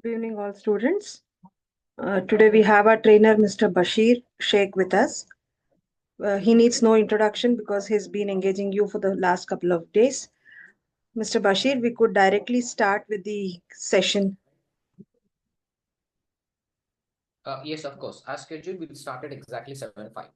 Good evening, all students. Today we have our trainer, Mr. Bashir Sheikh, with us. He needs no introduction because he's been engaging you for the last couple of days. Mr. Bashir, we could directly start with the session. Yes, of course. As scheduled, we'll start at exactly 7:05.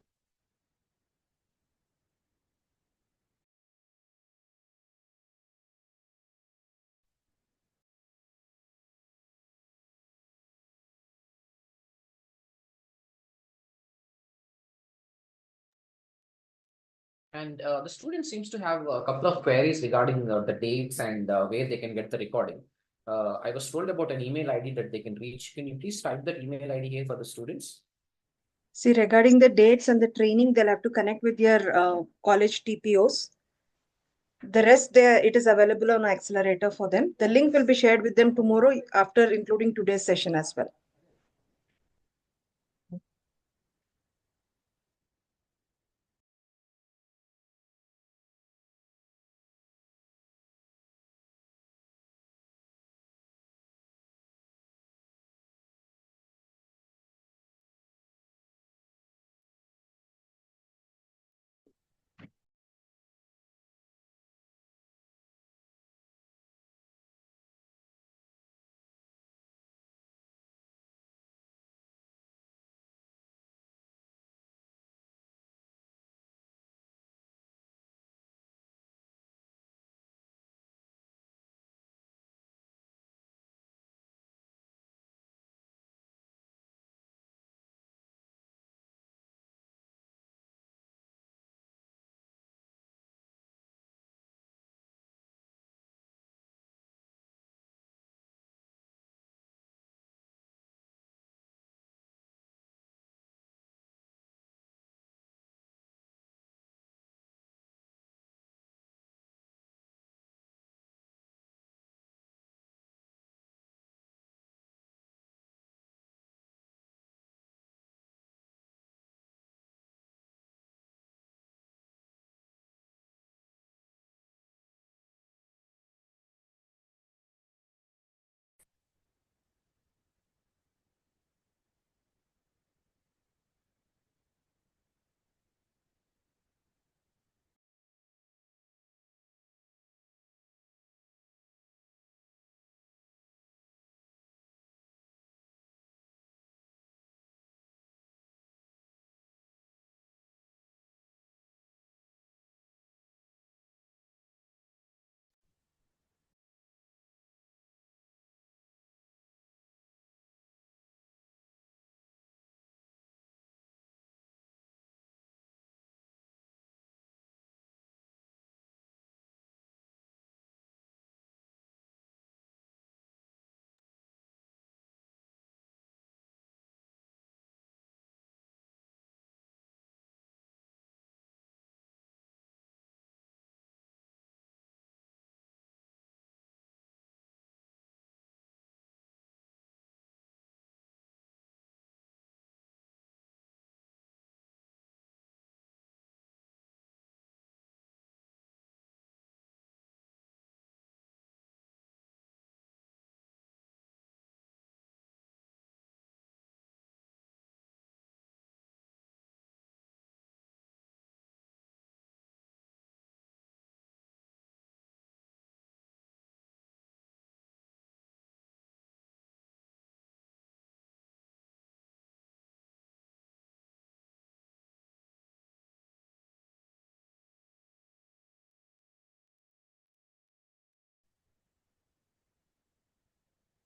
And the student seems to have a couple of queries regarding the dates and where they can get the recording. I was told about an email ID that they can reach. Can you please type that email ID here for the students? See, regarding the dates and the training, they'll have to connect with your college TPOs. The rest there, it is available on Xcelerator for them. The link will be shared with them tomorrow after including today's session as well.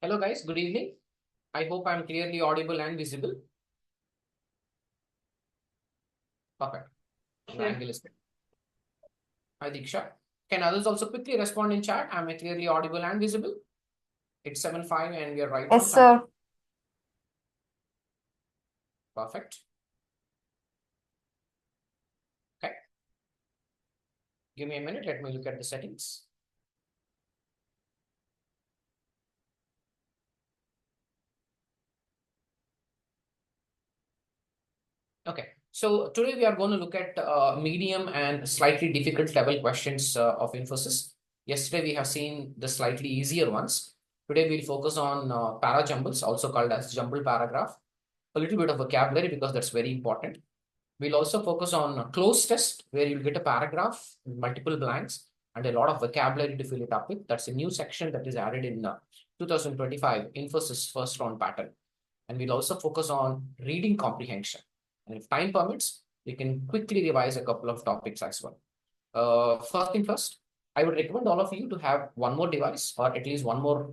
Hello, guys. Good evening. I hope I'm clearly audible and visible. Perfect. The angle is good. Hi, Diksha. Can others also quickly respond in chat? Am I clearly audible and visible? It's 7:05 and we are right on Yes, time. sir. Perfect. Okay. Give me a minute. Let me look at the settings. Okay. So today we are going to look at medium and slightly difficult level questions of Infosys. Yesterday we have seen the slightly easier ones. Today we'll focus on para jumbles, also called as jumble paragraph. A little bit of vocabulary because that's very important. We'll also focus on a close test where you'll get a paragraph, multiple blanks, and a lot of vocabulary to fill it up with. That's a new section that is added in 2025 Infosys first round pattern. And we'll also focus on reading comprehension. And if time permits, we can quickly revise a couple of topics as well. First thing first, I would recommend all of you to have one more device or at least one more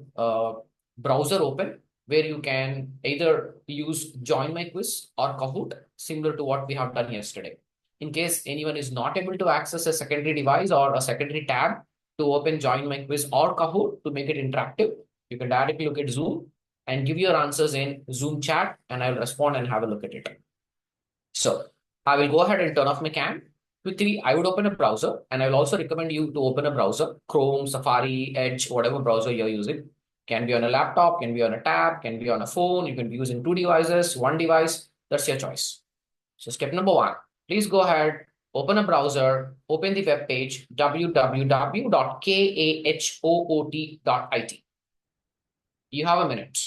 browser open where you can either use Join My Quiz or Kahoot, similar to what we have done yesterday. In case anyone is not able to access a secondary device or a secondary tab to open Join My Quiz or Kahoot to make it interactive, you can directly look at Zoom and give your answers in Zoom chat, and I'll respond and have a look at it. So I will go ahead and turn off my cam. Quickly, I would open a browser, and I will also recommend you to open a browser, Chrome, Safari, Edge, whatever browser you're using. Can be on a laptop, can be on a tab, can be on a phone. You can be using two devices, one device. That's your choice. So step number one, please go ahead, open a browser, open the web page www.kahoot.it. You have a minute.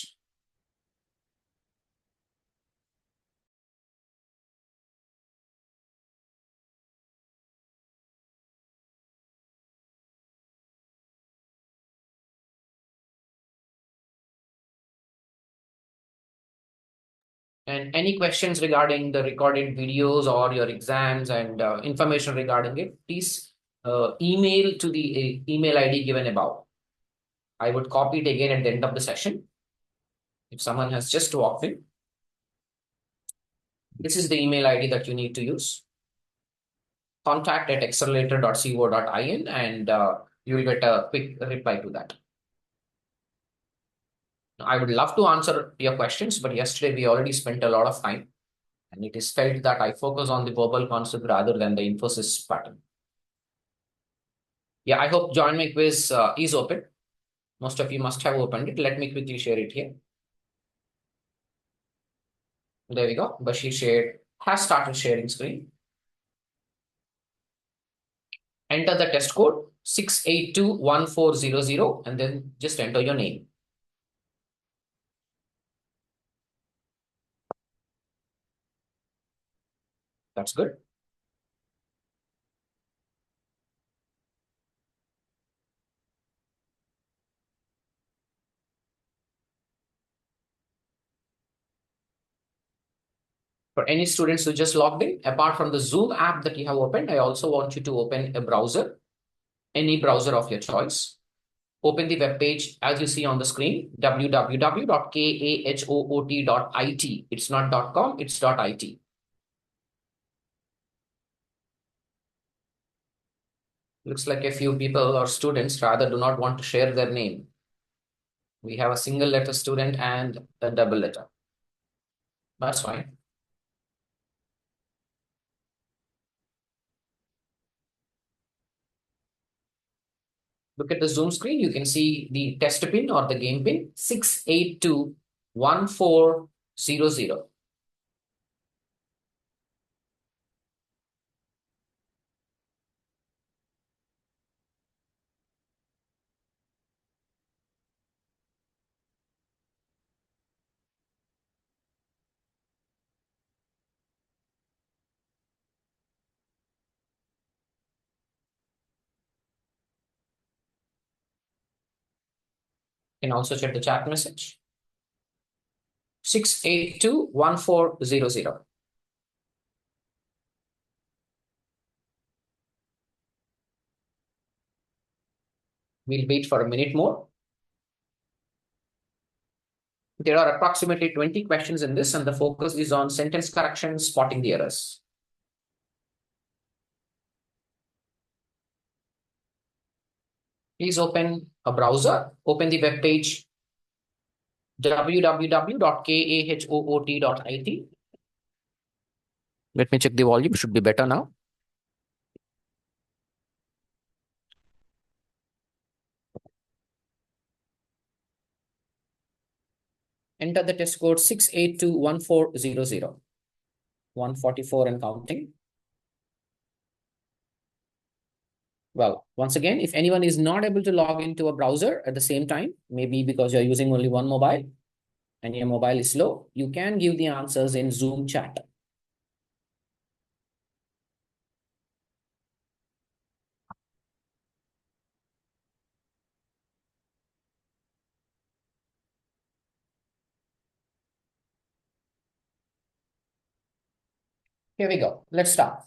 And any questions regarding the recorded videos or your exams and information regarding it, please email to the email ID given above. I would copy it again at the end of the session. If someone has just walked in, this is the email ID that you need to use. contact@xcelerator.co.in and you will get a quick reply to that. I would love to answer your questions, but yesterday we already spent a lot of time. And it is felt that I focus on the verbal concept rather than the Infosys pattern. Yeah, I hope Join My Quiz is open. Most of you must have opened it. Let me quickly share it here. There we go. Bashir has started sharing screen. Enter the test code 6821400 and then just enter your name. That's good. For any students who just logged in, apart from the Zoom app that you have opened, I also want you to open a browser, any browser of your choice. Open the web page as you see on the screen, www.kahoot.it. It's not .com, it's .it. Looks like a few people or students rather do not want to share their name. We have a single letter student and a double letter. That's fine. Look at the Zoom screen. You can see the test pin or the game pin 6821400. You can also check the chat message 6821400. We'll wait for a minute more. There are approximately 20 questions in this, and the focus is on sentence correction, spotting the errors. Please open a browser, open the web page www.kahoot.it. Let me check the volume, should be better now. Enter the test code 6821400. 144 and counting. Well, once again, if anyone is not able to log into a browser at the same time, maybe because you're using only one mobile and your mobile is slow, you can give the answers in Zoom chat. Here we go. Let's start.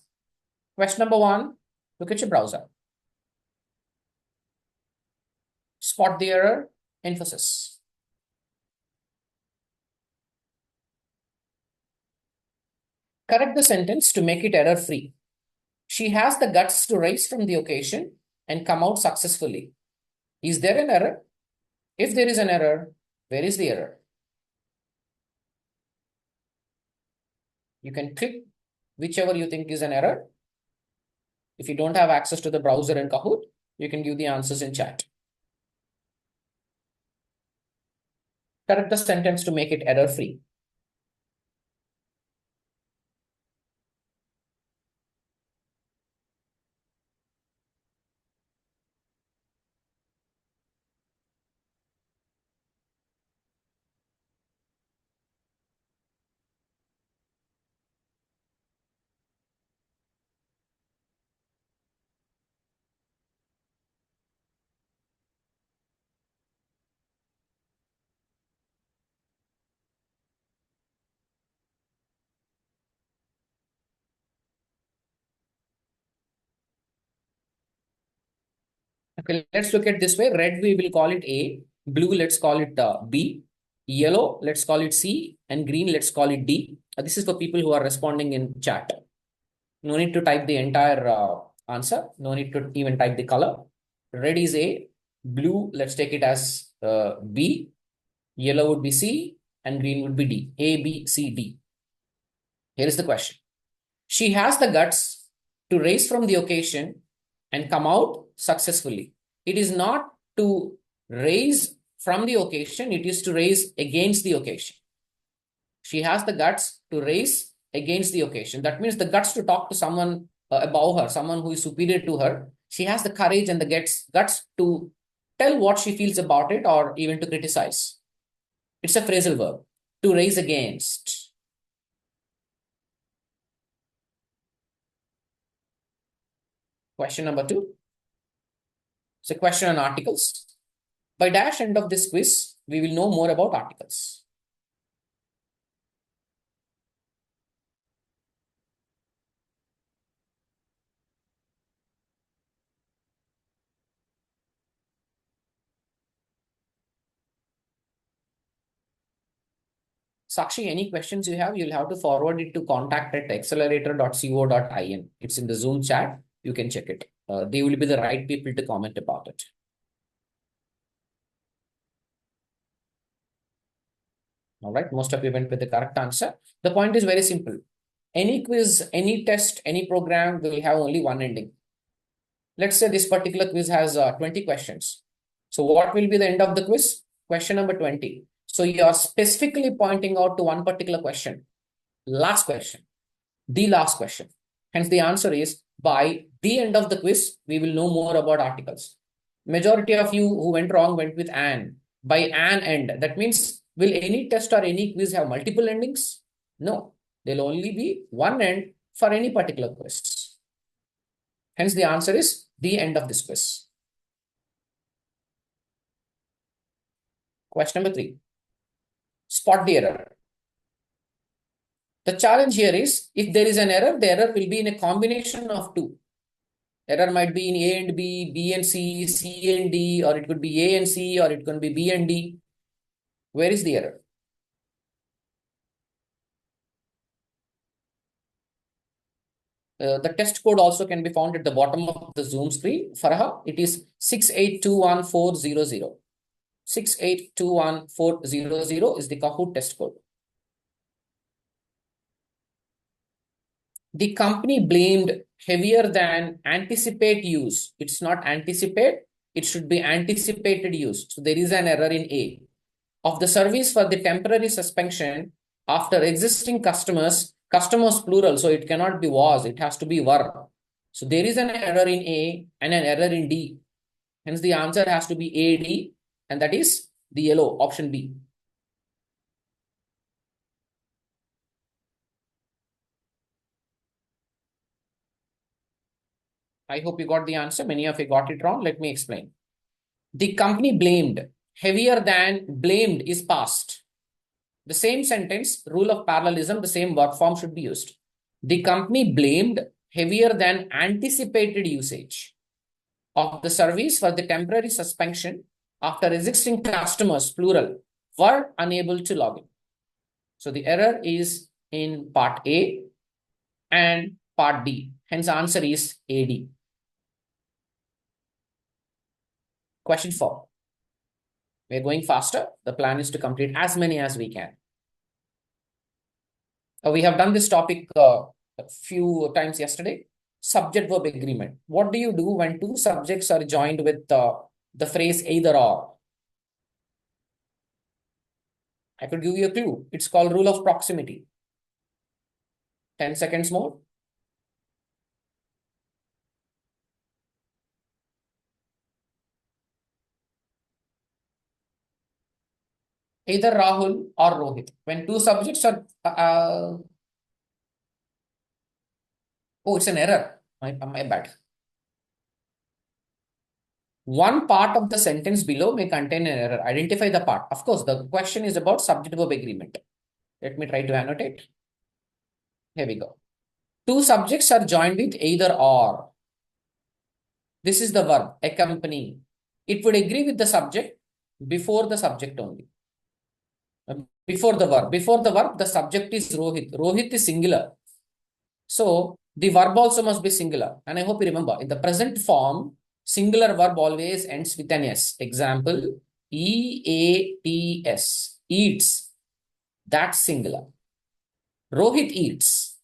Question number one, look at your browser. Spot the error, Infosys. Correct the sentence to make it error-free. She has the guts to rise from the occasion and come out successfully. Is there an error? If there is an error, where is the error? You can click whichever you think is an error. If you don't have access to the browser in Kahoot, you can give the answers in chat. Correct the sentence to make it error-free. Okay, let's look at this way. Red, we will call it A. Blue, let's call it B. Yellow, let's call it C. And green, let's call it D. This is for people who are responding in chat. No need to type the entire answer. No need to even type the color. Red is A. Blue, let's take it as B. Yellow would be C. And green would be D. A, B, C, D. Here is the question. She has the guts to raise from the occasion and come out successfully. It is not to raise from the occasion, it is to raise against the occasion. She has the guts to raise against the occasion. That means the guts to talk to someone above her, someone who is superior to her. She has the courage and the guts to tell what she feels about it or even to criticize. It's a phrasal verb, to raise against. Question number two. It's a question on articles. By dash end of this quiz, we will know more about articles. Sakshi, any questions you have, you'll have to forward it to contact@xcelerator.co.in. It's in the Zoom chat. You can check it. They will be the right people to comment about it. All right, most of you went with the correct answer. The point is very simple. Any quiz, any test, any program will have only one ending. Let's say this particular quiz has 20 questions. So what will be the end of the quiz? Question number 20. So you are specifically pointing out to one particular question. Last question. The last question. Hence the answer is by the end of the quiz, we will know more about articles. Majority of you who went wrong went with an. By an end. That means will any test or any quiz have multiple endings? No. There'll only be one end for any particular quiz. Hence the answer is the end of this quiz. Question number 3. Spot the error. The challenge here is if there is an error, the error will be in a combination of two. Error might be in A and B, B and C, C and D, or it could be A and C, or it could be B and D. Where is the error? The test code also can be found at the bottom of the Zoom screen. Farha, it is 6821400. 6821400 is the Kahoot test code. The company blamed heavier than anticipate use. It's not anticipate, it should be anticipated use. So there is an error in A. Of the service for the temporary suspension after existing customers plural, so it cannot be was, it has to be were. So there is an error in A and an error in D. Hence the answer has to be AD, and that is the yellow option B. I hope you got the answer. Many of you got it wrong. Let me explain. The company blamed. Heavier than blamed is past. The same sentence, rule of parallelism, the same verb form should be used. The company blamed heavier than anticipated usage of the service for the temporary suspension after existing customers, plural, were unable to log in. So the error is in part A and part D. Hence, answer is AD. Question 4. We're going faster. The plan is to complete as many as we can. We have done this topic a few times yesterday. Subject verb agreement. What do you do when two subjects are joined with the phrase either or? I could give you a clue. It's called rule of proximity. 10 seconds more. Either Rahul or Rohit. When two subjects are... oh, it's an error. My bad. One part of the sentence below may contain an error. Identify the part. Of course, the question is about subject verb agreement. Let me try to annotate. Here we go. Two subjects are joined with either or. This is the verb, accompany. It would agree with the subject before the subject only. Before the verb. Before the verb, the subject is Rohit. Rohit is singular. So, the verb also must be singular. And I hope you remember, in the present form, singular verb always ends with an S. Example, eats, eats. That's singular. Rohit eats.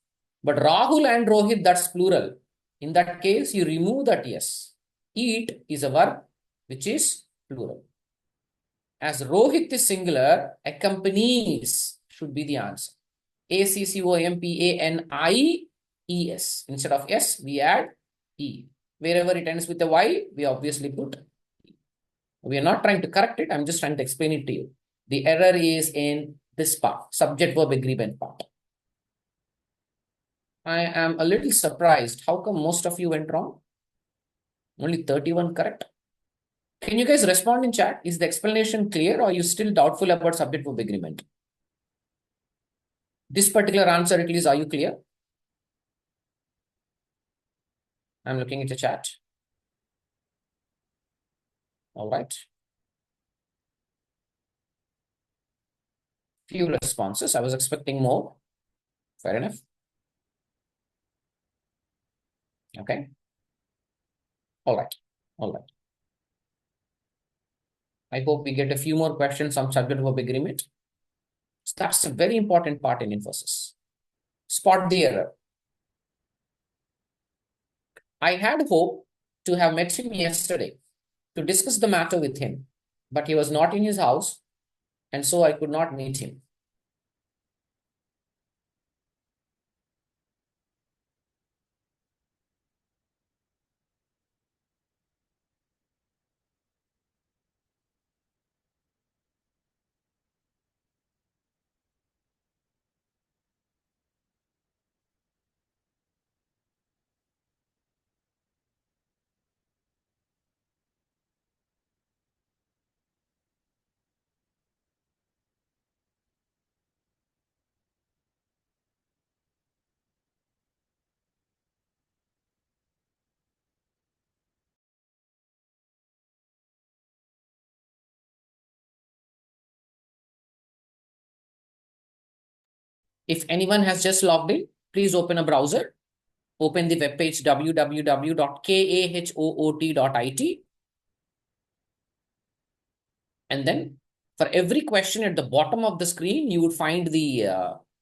But Rahul and Rohit, that's plural. In that case, you remove that S. Eat is a verb which is plural. As Rohit is singular, accompanies should be the answer. ACCOMPANIES. Instead of S, we add E. Wherever it ends with a Y, we obviously put E. We are not trying to correct it. I'm just trying to explain it to you. The error is in this part, subject verb agreement part. I am a little surprised. How come most of you went wrong? Only 31 correct. Can you guys respond in chat? Is the explanation clear or are you still doubtful about subject verb agreement? This particular answer at least, are you clear? I'm looking at the chat. All right. Few responses. I was expecting more. Fair enough. Okay. All right. All right. I hope we get a few more questions on subject verb agreement. So that's a very important part in Infosys. Spot the error. I had hope to have met him yesterday to discuss the matter with him, but he was not in his house, and so I could not meet him. If anyone has just logged in, please open a browser, open the webpage www.kahoot.it, and then for every question at the bottom of the screen, you would find the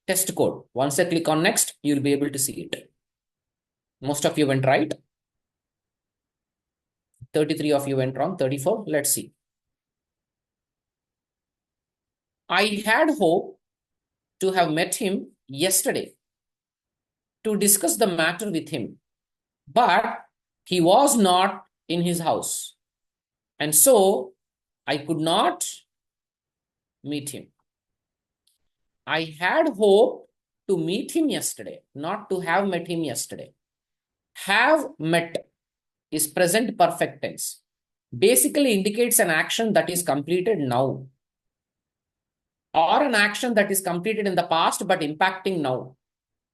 test code. Once I click on next, you'll be able to see it. Most of you went right. 33 of you went wrong. 34. Let's see. I had hope to have met him yesterday to discuss the matter with him, but he was not in his house. And so I could not meet him. I had hoped to meet him yesterday, not to have met him yesterday. Have met is present perfect tense. Basically indicates an action that is completed now, or an action that is completed in the past but impacting now.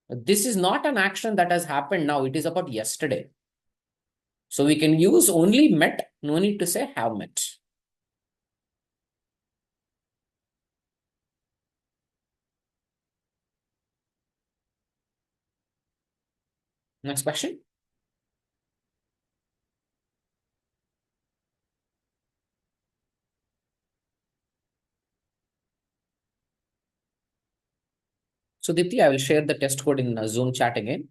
This is not an action that has happened now. It is about yesterday. So we can use only met. No need to say have met. Next question. So Dipti, I will share the test code in Zoom chat again.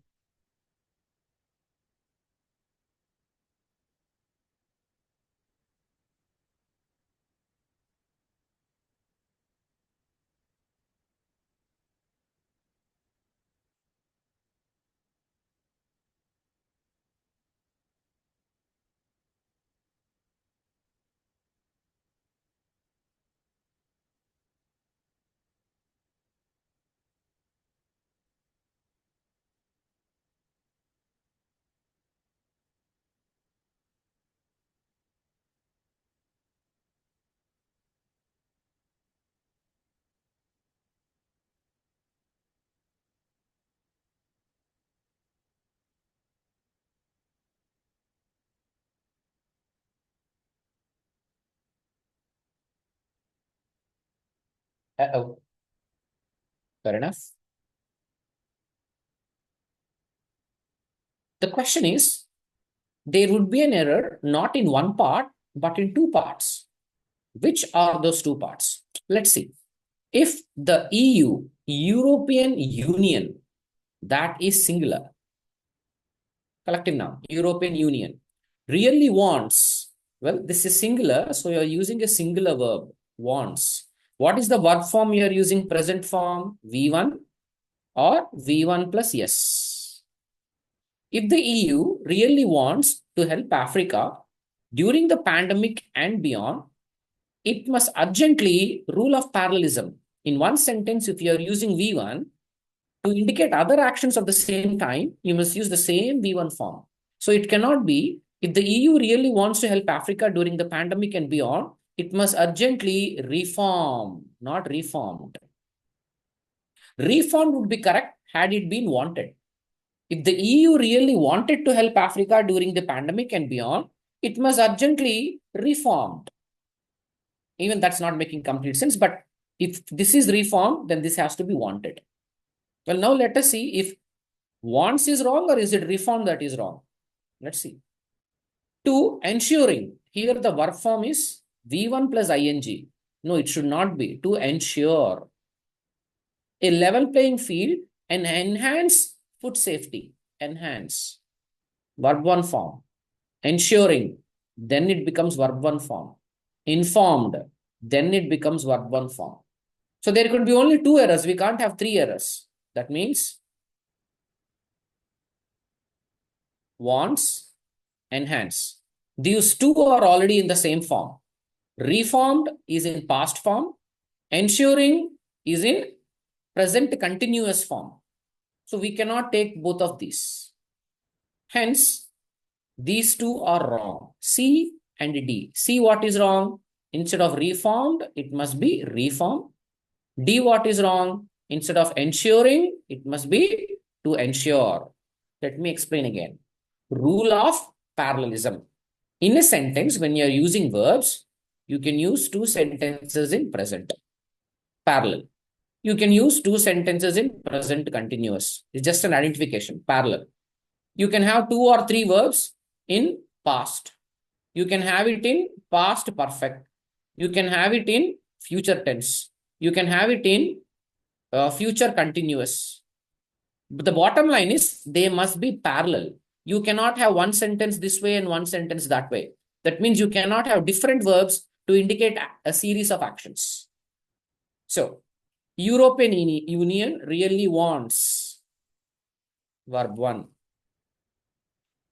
Uh-oh. Fair enough. The question is, there would be an error not in one part, but in two parts. Which are those two parts? Let's see. If the EU, European Union, that is singular, collective noun, European Union, really wants, well, this is singular, so you're using a singular verb, wants. What is the verb form you're using? Present form, V1 or V1 plus yes. If the EU really wants to help Africa during the pandemic and beyond, it must urgently rule of parallelism. In one sentence, if you're using V1, to indicate other actions of the same time, you must use the same V1 form. So it cannot be, if the EU really wants to help Africa during the pandemic and beyond, it must urgently reform, not reformed. Reformed would be correct had it been wanted. If the EU really wanted to help Africa during the pandemic and beyond, it must urgently reformed. Even that's not making complete sense, but if this is reformed, then this has to be wanted. Well, now let us see if wants is wrong or is it reform that is wrong. Let's see. To ensuring, here the verb form is V1 plus ing. No, it should not be. To ensure a level playing field and enhance food safety. Enhance. Verb 1 form. Ensuring, then it becomes verb 1 form. Informed, then it becomes verb 1 form. So there could be only two errors. We can't have three errors. That means wants, enhance. These two are already in the same form. Reformed is in past form. Ensuring is in present continuous form. So we cannot take both of these. Hence, these two are wrong. C and D. C, what is wrong? Instead of reformed, it must be reformed. D, what is wrong? Instead of ensuring, it must be to ensure. Let me explain again. Rule of parallelism. In a sentence, when you're using verbs, you can use two sentences in present. Parallel. You can use two sentences in present continuous. It's just an identification. Parallel. You can have two or three verbs in past. You can have it in past perfect. You can have it in future tense. You can have it in future continuous. But the bottom line is they must be parallel. You cannot have one sentence this way and one sentence that way. That means you cannot have different verbs to indicate a series of actions. So, European Union really wants verb 1.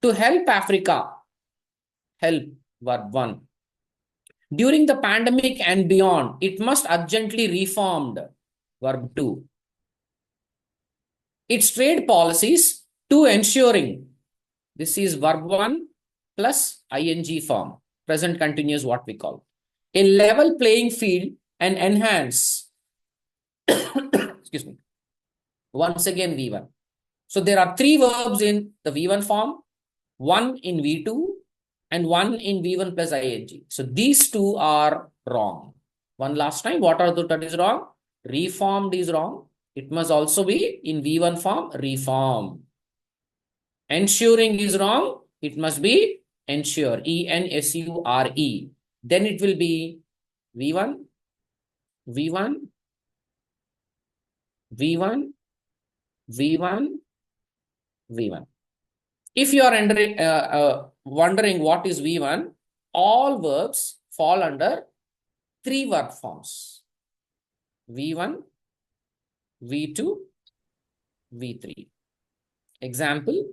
To help Africa, help, verb 1. During the pandemic and beyond, it must urgently reformed, verb 2. Its trade policies to ensuring, this is verb 1 plus ing form, present continuous what we call, a level playing field and enhance, excuse me, once again V1. So there are 3 verbs in the V1 form, 1 in V2 and 1 in V1 plus ing. So these 2 are wrong. One last time, what are the that is wrong? Reformed is wrong. It must also be in V1 form, reform. Ensuring is wrong. It must be ensure, E-N-S-U-R-E. Then it will be V1, V1, V1, V1, V1. If you are wondering what is V1, all verbs fall under 3 verb forms. V1, V2, V3. Example,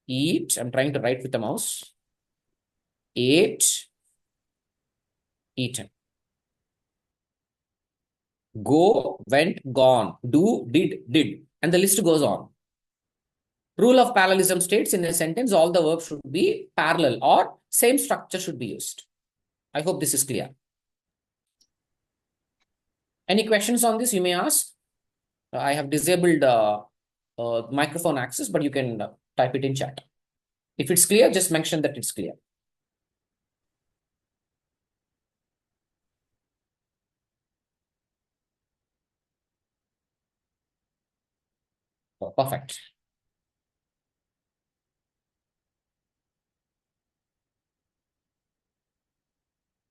eat. I'm trying to write with the mouse. Ate, eaten. Go, went, gone. Do, did. And the list goes on. Rule of parallelism states in a sentence, all the verbs should be parallel or same structure should be used. I hope this is clear. Any questions on this you may ask? I have disabled microphone access, but you can type it in chat. If it's clear, just mention that it's clear. Oh, perfect.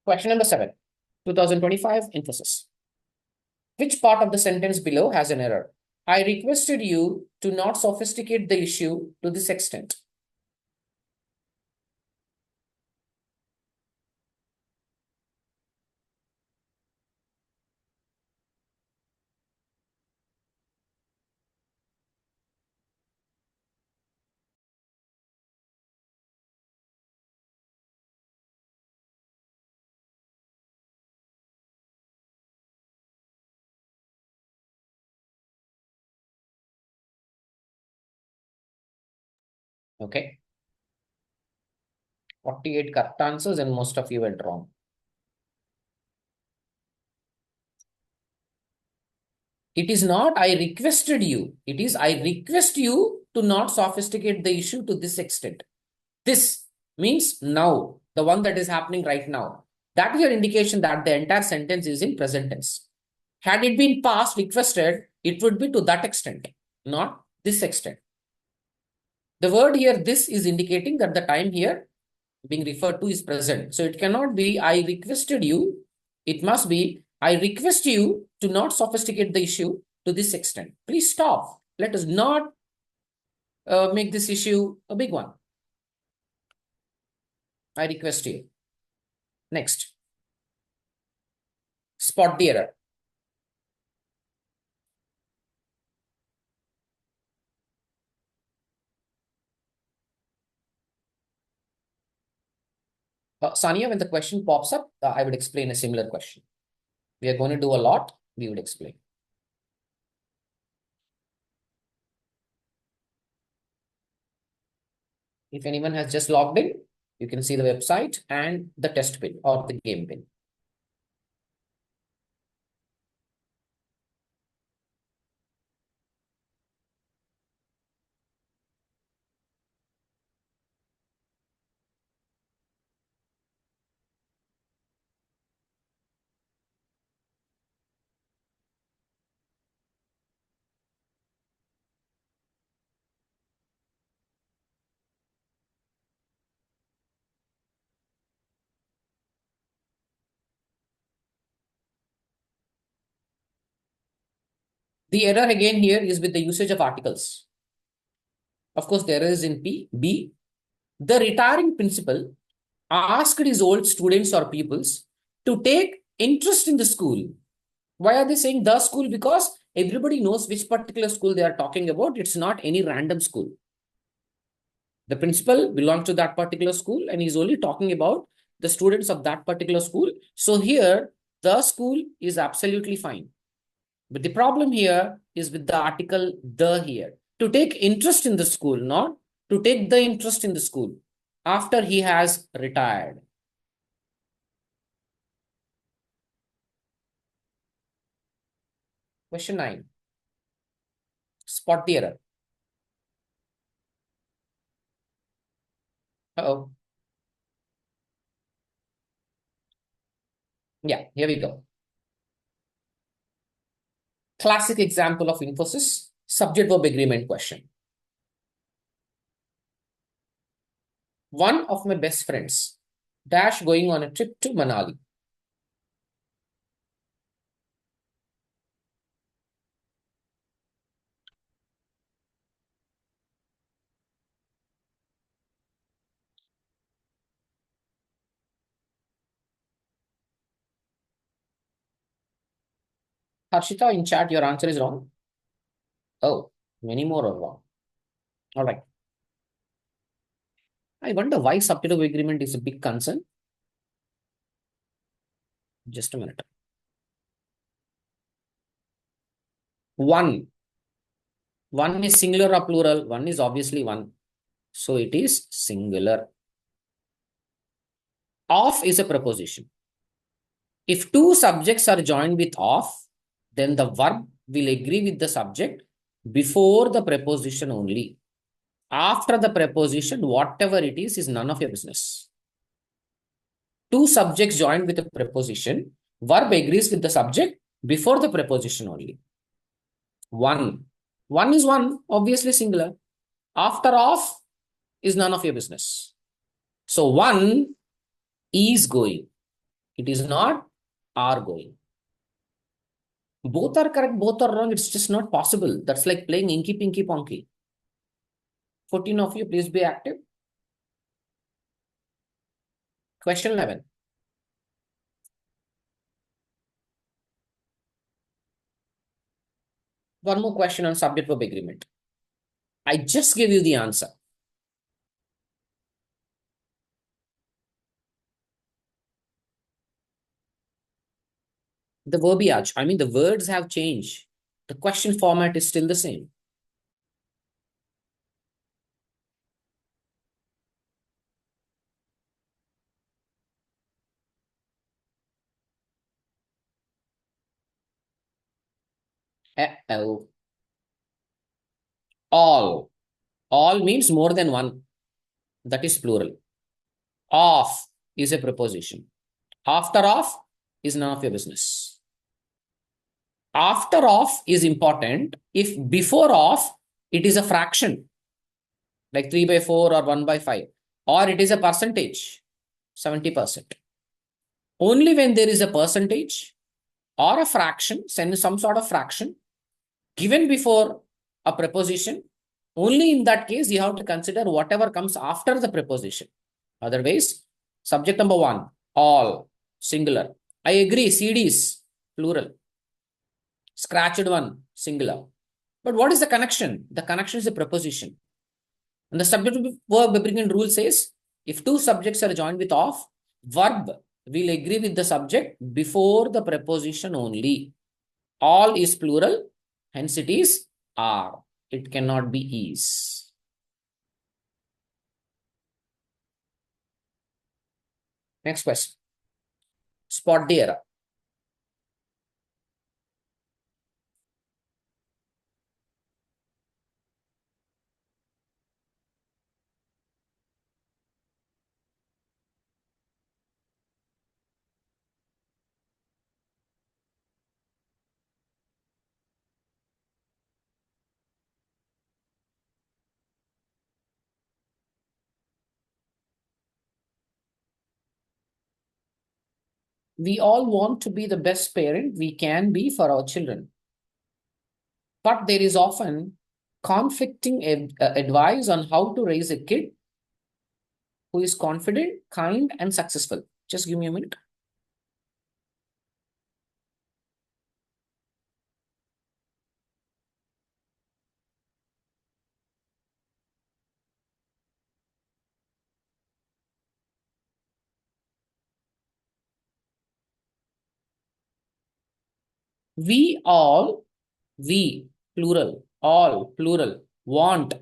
Question number 7, 2025 Infosys. Which part of the sentence below has an error? I requested you to not sophisticate the issue to this extent. Okay. 48 correct answers and most of you went wrong. It is not I requested you. It is I request you to not sophisticate the issue to this extent. This means now, the one that is happening right now. That is your indication that the entire sentence is in present tense. Had it been past requested, it would be to that extent, not this extent. The word here, this is indicating that the time here being referred to is present. So it cannot be I requested you. It must be I request you to not sophisticate the issue to this extent. Please stop. Let us not make this issue a big one. I request you. Next. Spot the error. Sania, when the question pops up, I would explain a similar question. We are going to do a lot. We would explain. If anyone has just logged in, you can see the website and the test pin or the game pin. The error again here is with the usage of articles. Of course, the error is in P. B. The retiring principal asked his old students or pupils to take interest in the school. Why are they saying the school? Because everybody knows which particular school they are talking about. It's not any random school. The principal belongs to that particular school and he's only talking about the students of that particular school. So here, the school is absolutely fine. But the problem here is with the article the here. To take interest in the school, not to take the interest in the school after he has retired. Question 9. Spot the error. Uh-oh. Yeah, here we go. Classic example of Infosys subject-verb agreement question. One of my best friends dash going on a trip to Manali. Harshita, in chat, your answer is wrong. Oh, many more are wrong. All right. I wonder why subject-verb agreement is a big concern. Just a minute. One. One is singular or plural. One is obviously one. So it is singular. Of is a preposition. If two subjects are joined with of, then the verb will agree with the subject before the preposition only. After the preposition, whatever it is none of your business. Two subjects joined with a preposition, verb agrees with the subject before the preposition only. One. One is one, obviously singular. After of is none of your business. So one is going. It is not are going. Both are correct, both are wrong. It's just not possible. That's like playing Inky Pinky Ponky. 14 of you, please be active. Question 11. One more question on subject verb agreement. I just gave you the answer. The verbiage, I mean, the words have changed. The question format is still the same. Uh-oh. All. All means more than one. That is plural. Of is a preposition. After of is none of your business. After of is important if before of it is a fraction, like 3 by 4 or 1 by 5, or it is a percentage, 70%. Only when there is a percentage or a fraction, send some sort of fraction given before a preposition, only in that case you have to consider whatever comes after the preposition. Otherwise, subject number 1, all, singular. I agree, CDs, plural. Scratched one, singular. But what is the connection? The connection is a preposition. And the subject verb agreement rule says if two subjects are joined with of, verb will agree with the subject before the preposition only. All is plural, hence it is are. It cannot be is. Next question. Spot the error. We all want to be the best parent we can be for our children. But there is often conflicting advice on how to raise a kid who is confident, kind, and successful. Just give me a minute. We all, we, plural, all, plural, want.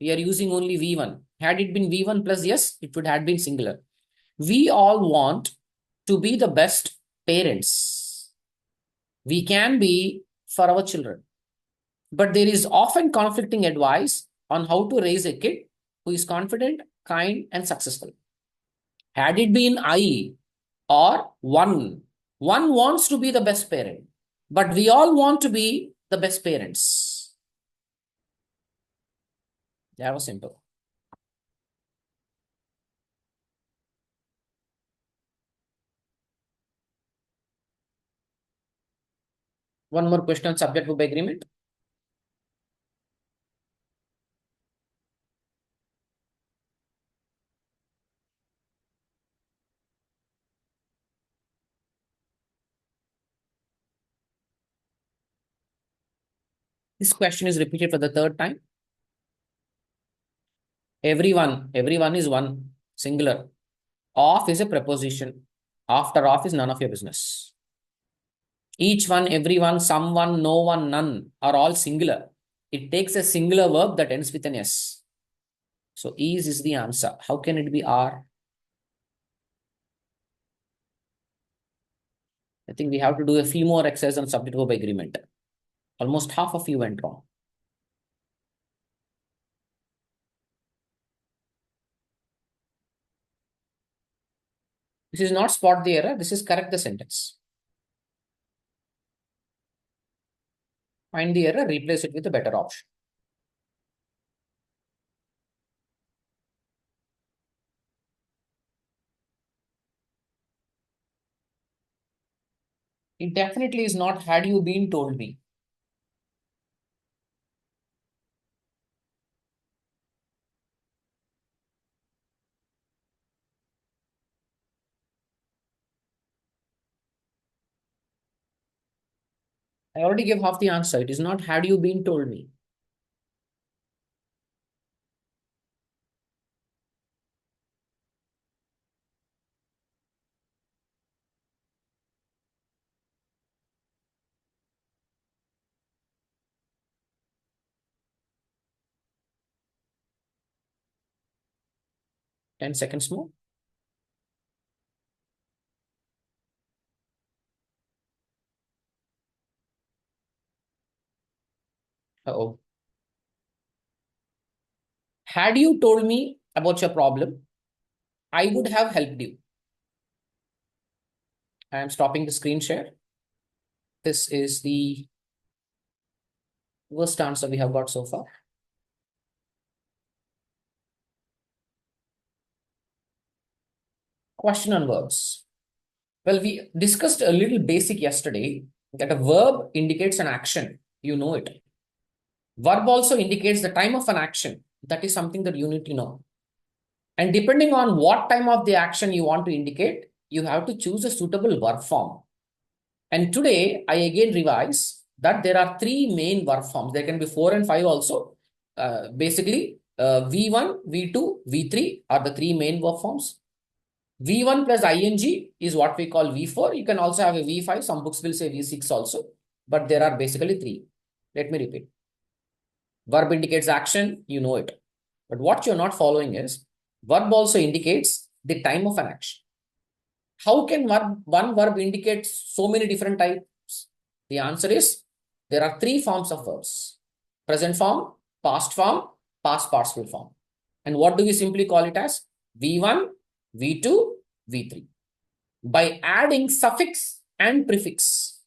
We are using only V1. Had it been V1 plus yes, it would have been singular. We all want to be the best parents we can be for our children. But there is often conflicting advice on how to raise a kid who is confident, kind, and successful. Had it been I or one wants to be the best parent, but we all want to be the best parents. That was simple. One more question on subject verb agreement. This question is repeated for the third time. Everyone is one, singular. Of is a preposition. After off is none of your business. Each one, everyone, someone, no one, none are all singular. It takes a singular verb that ends with an S. So is the answer. How can it be are? I think we have to do a few more exercises on subject verb agreement. Almost half of you went wrong. This is not spot the error. This is correct the sentence. Find the error, replace it with a better option. It definitely is not had you been told me. I already gave half the answer. It is not had you been told me. Ten seconds more. Uh-oh. Had you told me about your problem, I would have helped you. I am stopping the screen share. This is the worst answer we have got so far. Question on verbs. Well, we discussed a little basic yesterday that a verb indicates an action. You know it. Verb also indicates the time of an action. That is something that you need to know. And depending on what time of the action you want to indicate, you have to choose a suitable verb form. And today, I again revise that there are three main verb forms. There can be 4 and 5 also. Basically, V1, V2, V3 are the three main verb forms. V1 plus ing is what we call V4. You can also have a V5. Some books will say V6 also. But there are basically three. Let me repeat. Verb indicates action. You know it. But what you're not following is verb also indicates the time of an action. How can one verb indicate so many different types? The answer is there are three forms of verbs: present form, past participle form. And what do we simply call it as? V1, V2, V3. By adding suffix and prefix,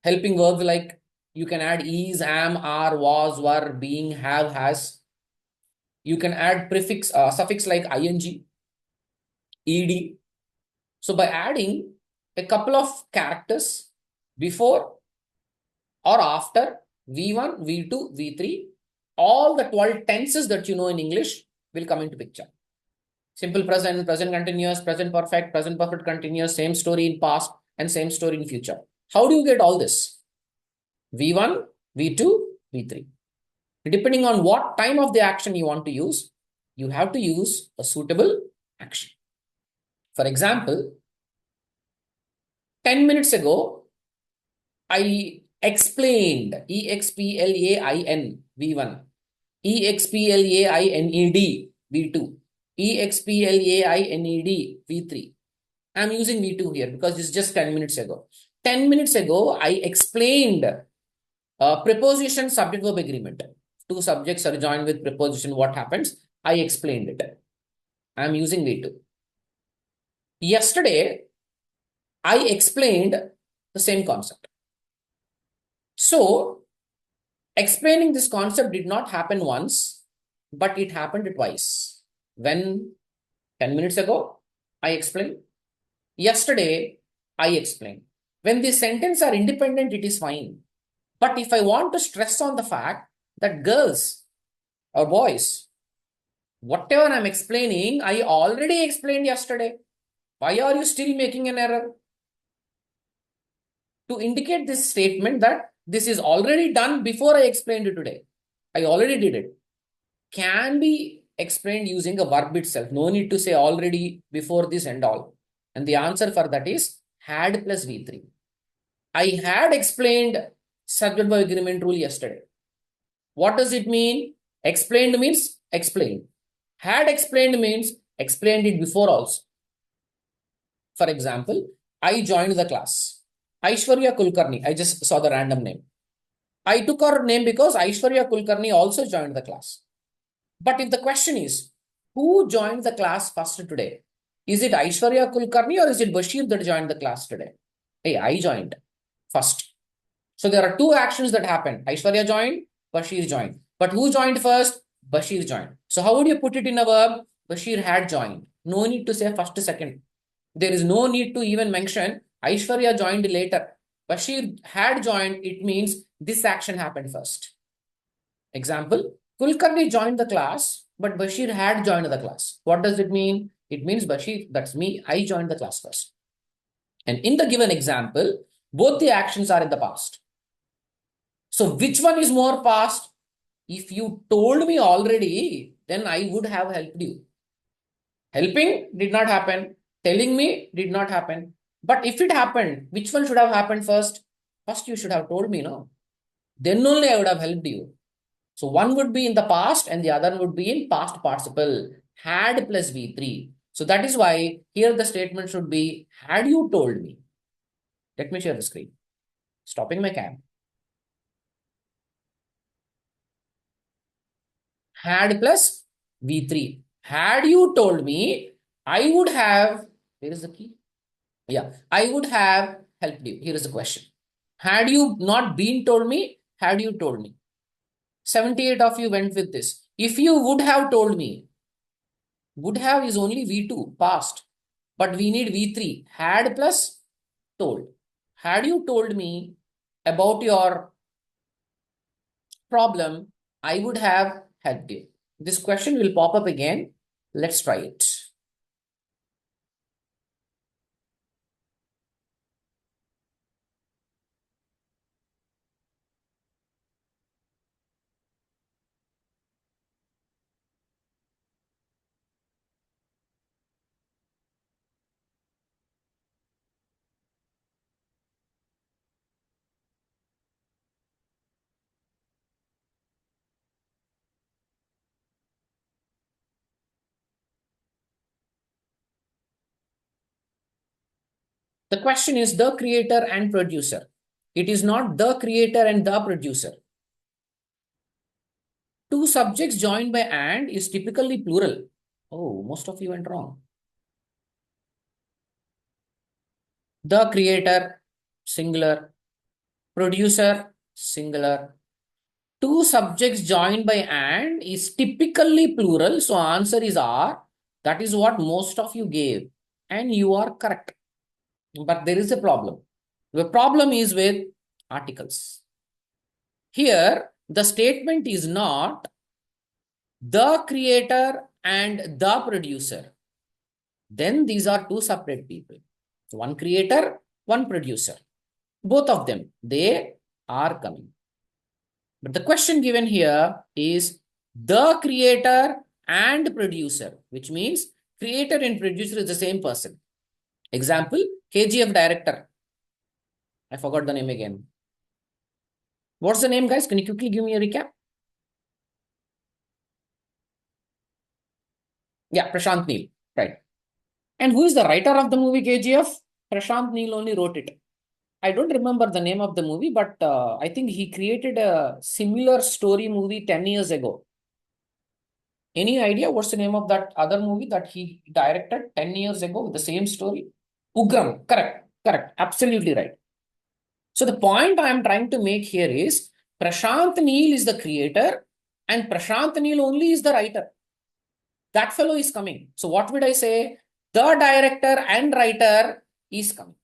helping verbs like you can add is, am, are, was, were, being, have, has. You can add prefix, suffix like ing, ed. So by adding a couple of characters before or after V1, V2, V3, all the 12 tenses that you know in English will come into picture. Simple present, present continuous, present perfect continuous, same story in past and same story in future. How do you get all this? V1, V2, V3. Depending on what time of the action you want to use, you have to use a suitable action. For example, 10 minutes ago, I explained, EXPLAIN V1, EXPLAINED V2, EXPLAINED V3. I'm using V2 here because it's just 10 minutes ago. 10 minutes ago, I explained preposition subject verb agreement. Two subjects are joined with preposition. What happens? I explained it. I'm using V2. Yesterday, I explained the same concept. So, explaining this concept did not happen once, but it happened twice. When 10 minutes ago, I explained. Yesterday, I explained. When these sentences are independent, it is fine. But if I want to stress on the fact that girls or boys, whatever I'm explaining, I already explained yesterday. Why are you still making an error? To indicate this statement that this is already done before I explained it today. I already did it. Can be explained using a verb itself. No need to say already, before this and all. And the answer for that is had plus V3. I had explained subject verb agreement rule yesterday. What does it mean? Explained means explained. Had explained means explained it before also. For example, I joined the class. Aishwarya Kulkarni. I just saw the random name. I took her name because Aishwarya Kulkarni also joined the class. But if the question is, who joined the class first today? Is it Aishwarya Kulkarni or is it Bashir that joined the class today? Hey, I joined first. So there are two actions that happened. Aishwarya joined, Bashir joined. But who joined first? Bashir joined. So how would you put it in a verb? Bashir had joined. No need to say first, second. There is no need to even mention Aishwarya joined later. Bashir had joined. It means this action happened first. Example, Kulkarni joined the class, but Bashir had joined the class. What does it mean? It means Bashir, that's me, I joined the class first. And in the given example, both the actions are in the past. So which one is more past? If you told me already, then I would have helped you. Helping did not happen. Telling me did not happen. But if it happened, which one should have happened first? First, you should have told me, no? Then only I would have helped you. So one would be in the past and the other would be in past participle. Had plus V3. So that is why here the statement should be, had you told me. Let me share the screen. Stopping my cam. Had plus V3. Had you told me, I would have, where is the key? Yeah, I would have helped you. Here is the question. Had you not been told me, had you told me? 78 of you went with this. If you would have told me, would have is only V2, past. But we need V3, had plus told. Had you told me about your problem, I would have helped you. This question will pop up again. Let's try it. The question is the creator and producer. It is not the creator and the producer. Two subjects joined by and is typically plural. Oh, most of you went wrong. The creator, singular. Producer, singular. Two subjects joined by and is typically plural. So answer is R. That is what most of you gave. And you are correct. But there is a problem. The problem is with articles. Here, the statement is not the creator and the producer. Then these are two separate people. One creator, one producer. Both of them, they are coming. But the question given here is the creator and producer, which means creator and producer is the same person. Example, KGF director. I forgot the name again. What's the name, guys? Can you quickly give me a recap? Yeah, Prashant Neel. Right. And who is the writer of the movie KGF? Prashant Neel only wrote it. I don't remember the name of the movie, but I think he created a similar story movie 10 years ago. Any idea what's the name of that other movie that he directed 10 years ago with the same story? Ugram. Correct. Correct. Absolutely right. So the point I am trying to make here is Prashant Neel is the creator and Prashant Neel only is the writer. That fellow is coming. So what would I say? The director and writer is coming.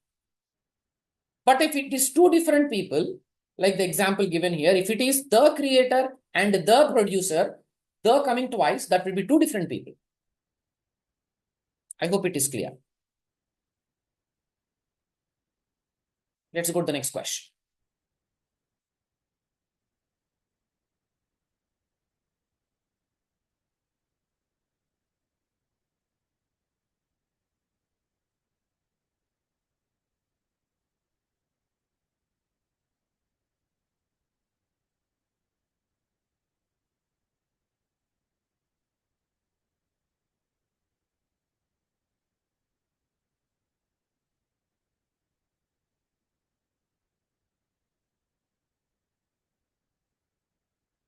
But if it is two different people, like the example given here, if it is the creator and the producer, the coming twice, that will be two different people. I hope it is clear. Let's go to the next question.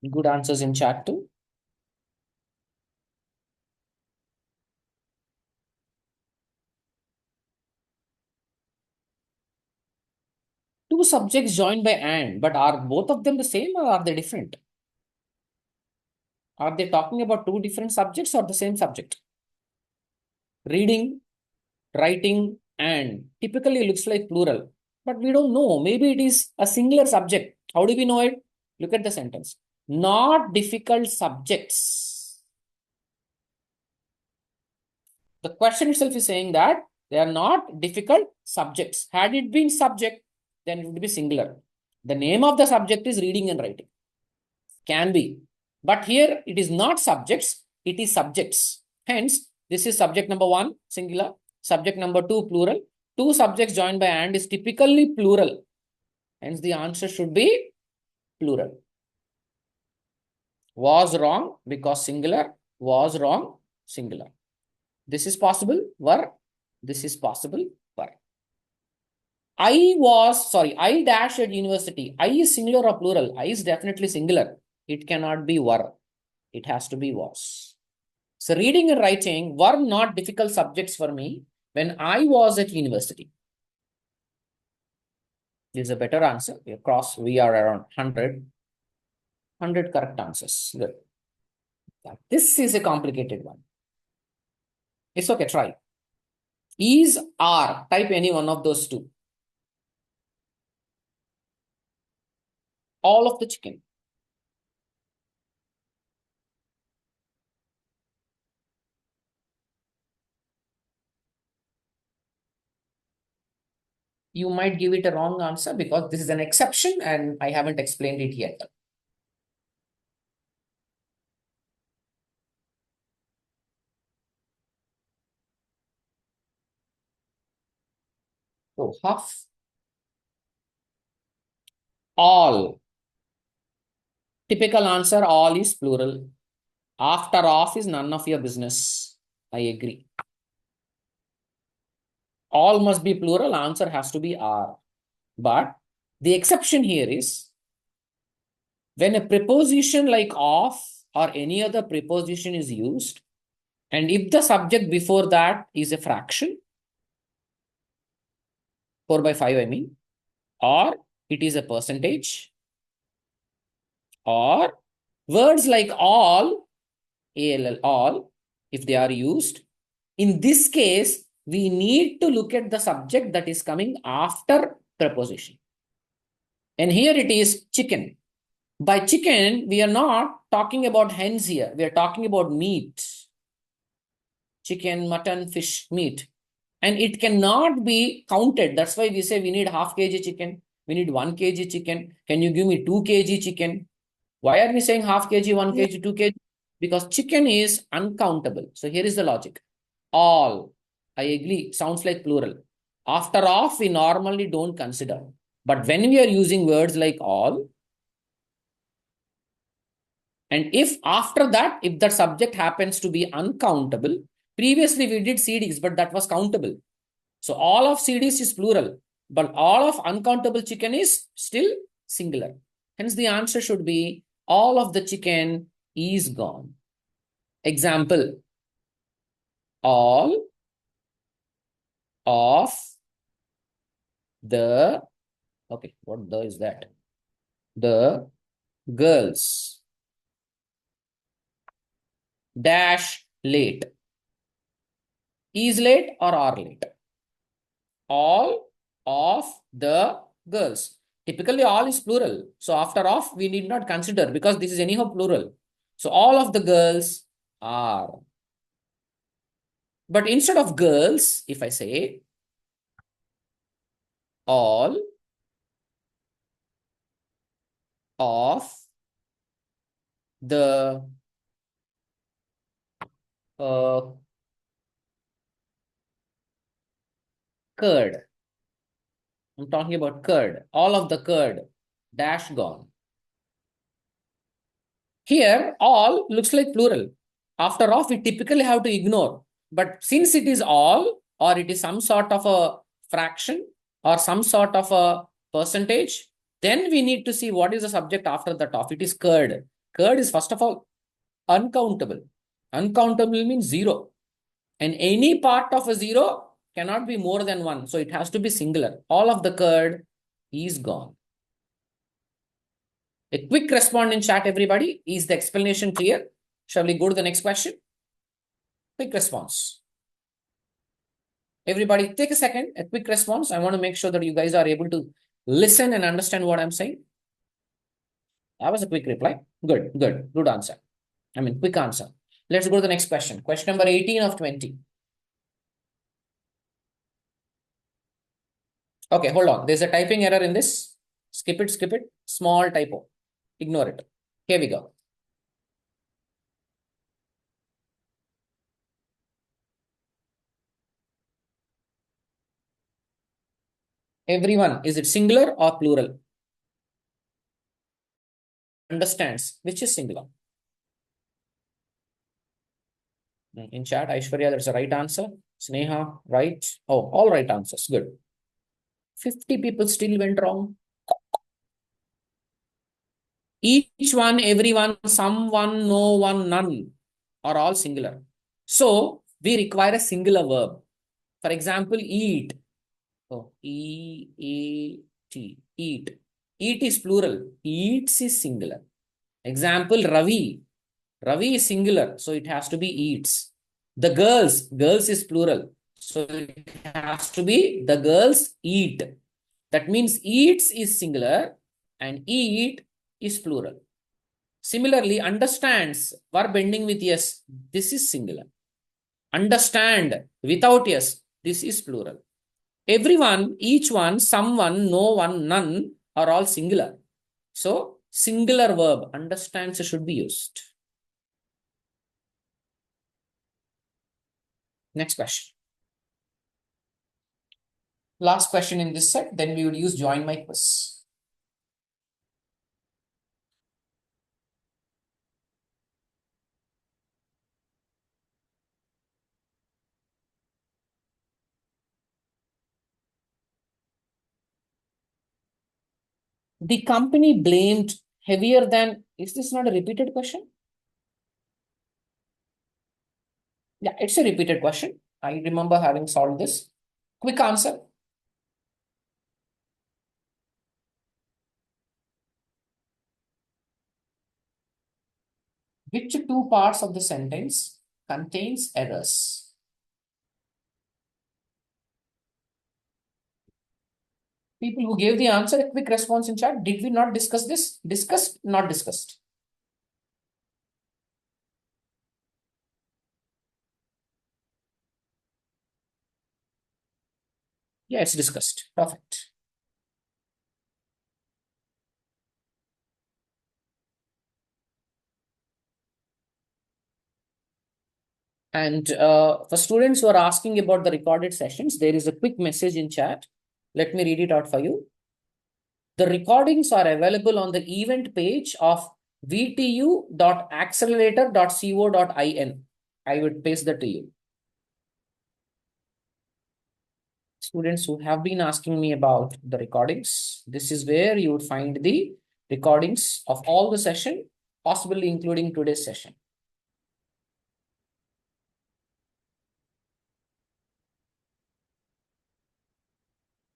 Good answers in chat too. Two subjects joined by and, but are both of them the same or are they different? Are they talking about two different subjects or the same subject? Reading, writing, and typically looks like plural, but we don't know. Maybe it is a singular subject. How do we know it? Look at the sentence. Not difficult subjects. The question itself is saying that they are not difficult subjects. Had it been subject, then it would be singular. The name of the subject is reading and writing. Can be. But here it is not subjects, it is subjects. Hence, this is subject number one, singular. Subject number two, plural. Two subjects joined by and is typically plural. Hence, the answer should be plural. Was wrong because singular. Was wrong, singular. This is possible, were. This is possible, were. I dash at university. I is singular or plural? I is definitely singular. It cannot be were. It has to be was. So reading and writing were not difficult subjects for me when I was at university. This is a better answer. We are around 100 correct answers. Good. This is a complicated one. It's okay, try. Is, are, type any one of those two. All of the chicken. You might give it a wrong answer because this is an exception and I haven't explained it yet. So half. All. Typical answer, all is plural. After off is none of your business. I agree. All must be plural. Answer has to be are. But the exception here is when a preposition like of or any other preposition is used, and if the subject before that is a fraction, 4 by 5, I mean, or it is a percentage, or words like all, all, if they are used, in this case, we need to look at the subject that is coming after preposition. And here it is chicken. By chicken, we are not talking about hens here. We are talking about meat. Chicken, mutton, fish, meat. And it cannot be counted. That's why we say we need half kg chicken. We need 1 kg chicken. Can you give me 2 kg chicken? Why are we saying half kg, 1 kg, 2 kg? Because chicken is uncountable. So here is the logic. All. I agree. Sounds like plural. After off, we normally don't consider. But when we are using words like all, And if after that, if the subject happens to be uncountable, previously we did CDs, but that was countable. So all of CDs is plural, but all of uncountable chicken is still singular. Hence the answer should be all of the chicken is gone. Example, all of the, okay, what the is that? The girls dash late. Is late or are late? All of the girls. Typically, all is plural. So after of, we need not consider because this is anyhow plural. So all of the girls are. But instead of girls, if I say all of the curd. I'm talking about curd. All of the curd dash gone. Here, all looks like plural. After of, we typically have to ignore. But since it is all, or it is some sort of a fraction, or some sort of a percentage, then we need to see what is the subject after that of. It is curd. Curd is first of all uncountable. Uncountable means zero. And any part of a zero cannot be more than one. So it has to be singular. All of the curd is gone. A quick response in chat, everybody. Is the explanation clear? Shall we go to the next question? Quick response. Everybody, take a second, a quick response. I want to make sure that you guys are able to listen and understand what I'm saying. That was a quick reply. Good answer. I mean, quick answer. Let's go to the next question. Question number 18 of 20. Okay, hold on. There's a typing error in this. Skip it. Small typo. Ignore it. Here we go. Everyone, is it singular or plural? Understands which is singular. In chat, Aishwarya, there's a right answer. Sneha, right. Oh, all right answers. Good. 50 people still went wrong. Each one, everyone, someone, no one, none are all singular. So we require a singular verb. For example, eat. Oh, E-A-T. Eat. Eat is plural. Eats is singular. Example, Ravi. Ravi is singular, so it has to be eats. The girls. Girls is plural. So it has to be the girls eat. That means eats is singular and eat is plural. Similarly, understands, verb ending with yes, this is singular. Understand without yes, this is plural. Everyone, each one, someone, no one, none are all singular. So, singular verb, understands should be used. Next question. Last question in this set, then we will use join my quiz. The company blamed heavier than, is this not a repeated question? Yeah, it's a repeated question. I remember having solved this. Quick answer. Which two parts of the sentence contains errors? People who gave the answer, a quick response in chat. Did we not discuss this? Discussed, not discussed. Yeah, it's discussed. Perfect. And for students who are asking about the recorded sessions, there is a quick message in chat. Let me read it out for you. The recordings are available on the event page of vtu.accelerator.co.in. I would paste that to you. Students who have been asking me about the recordings, this is where you would find the recordings of all the session, possibly including today's session.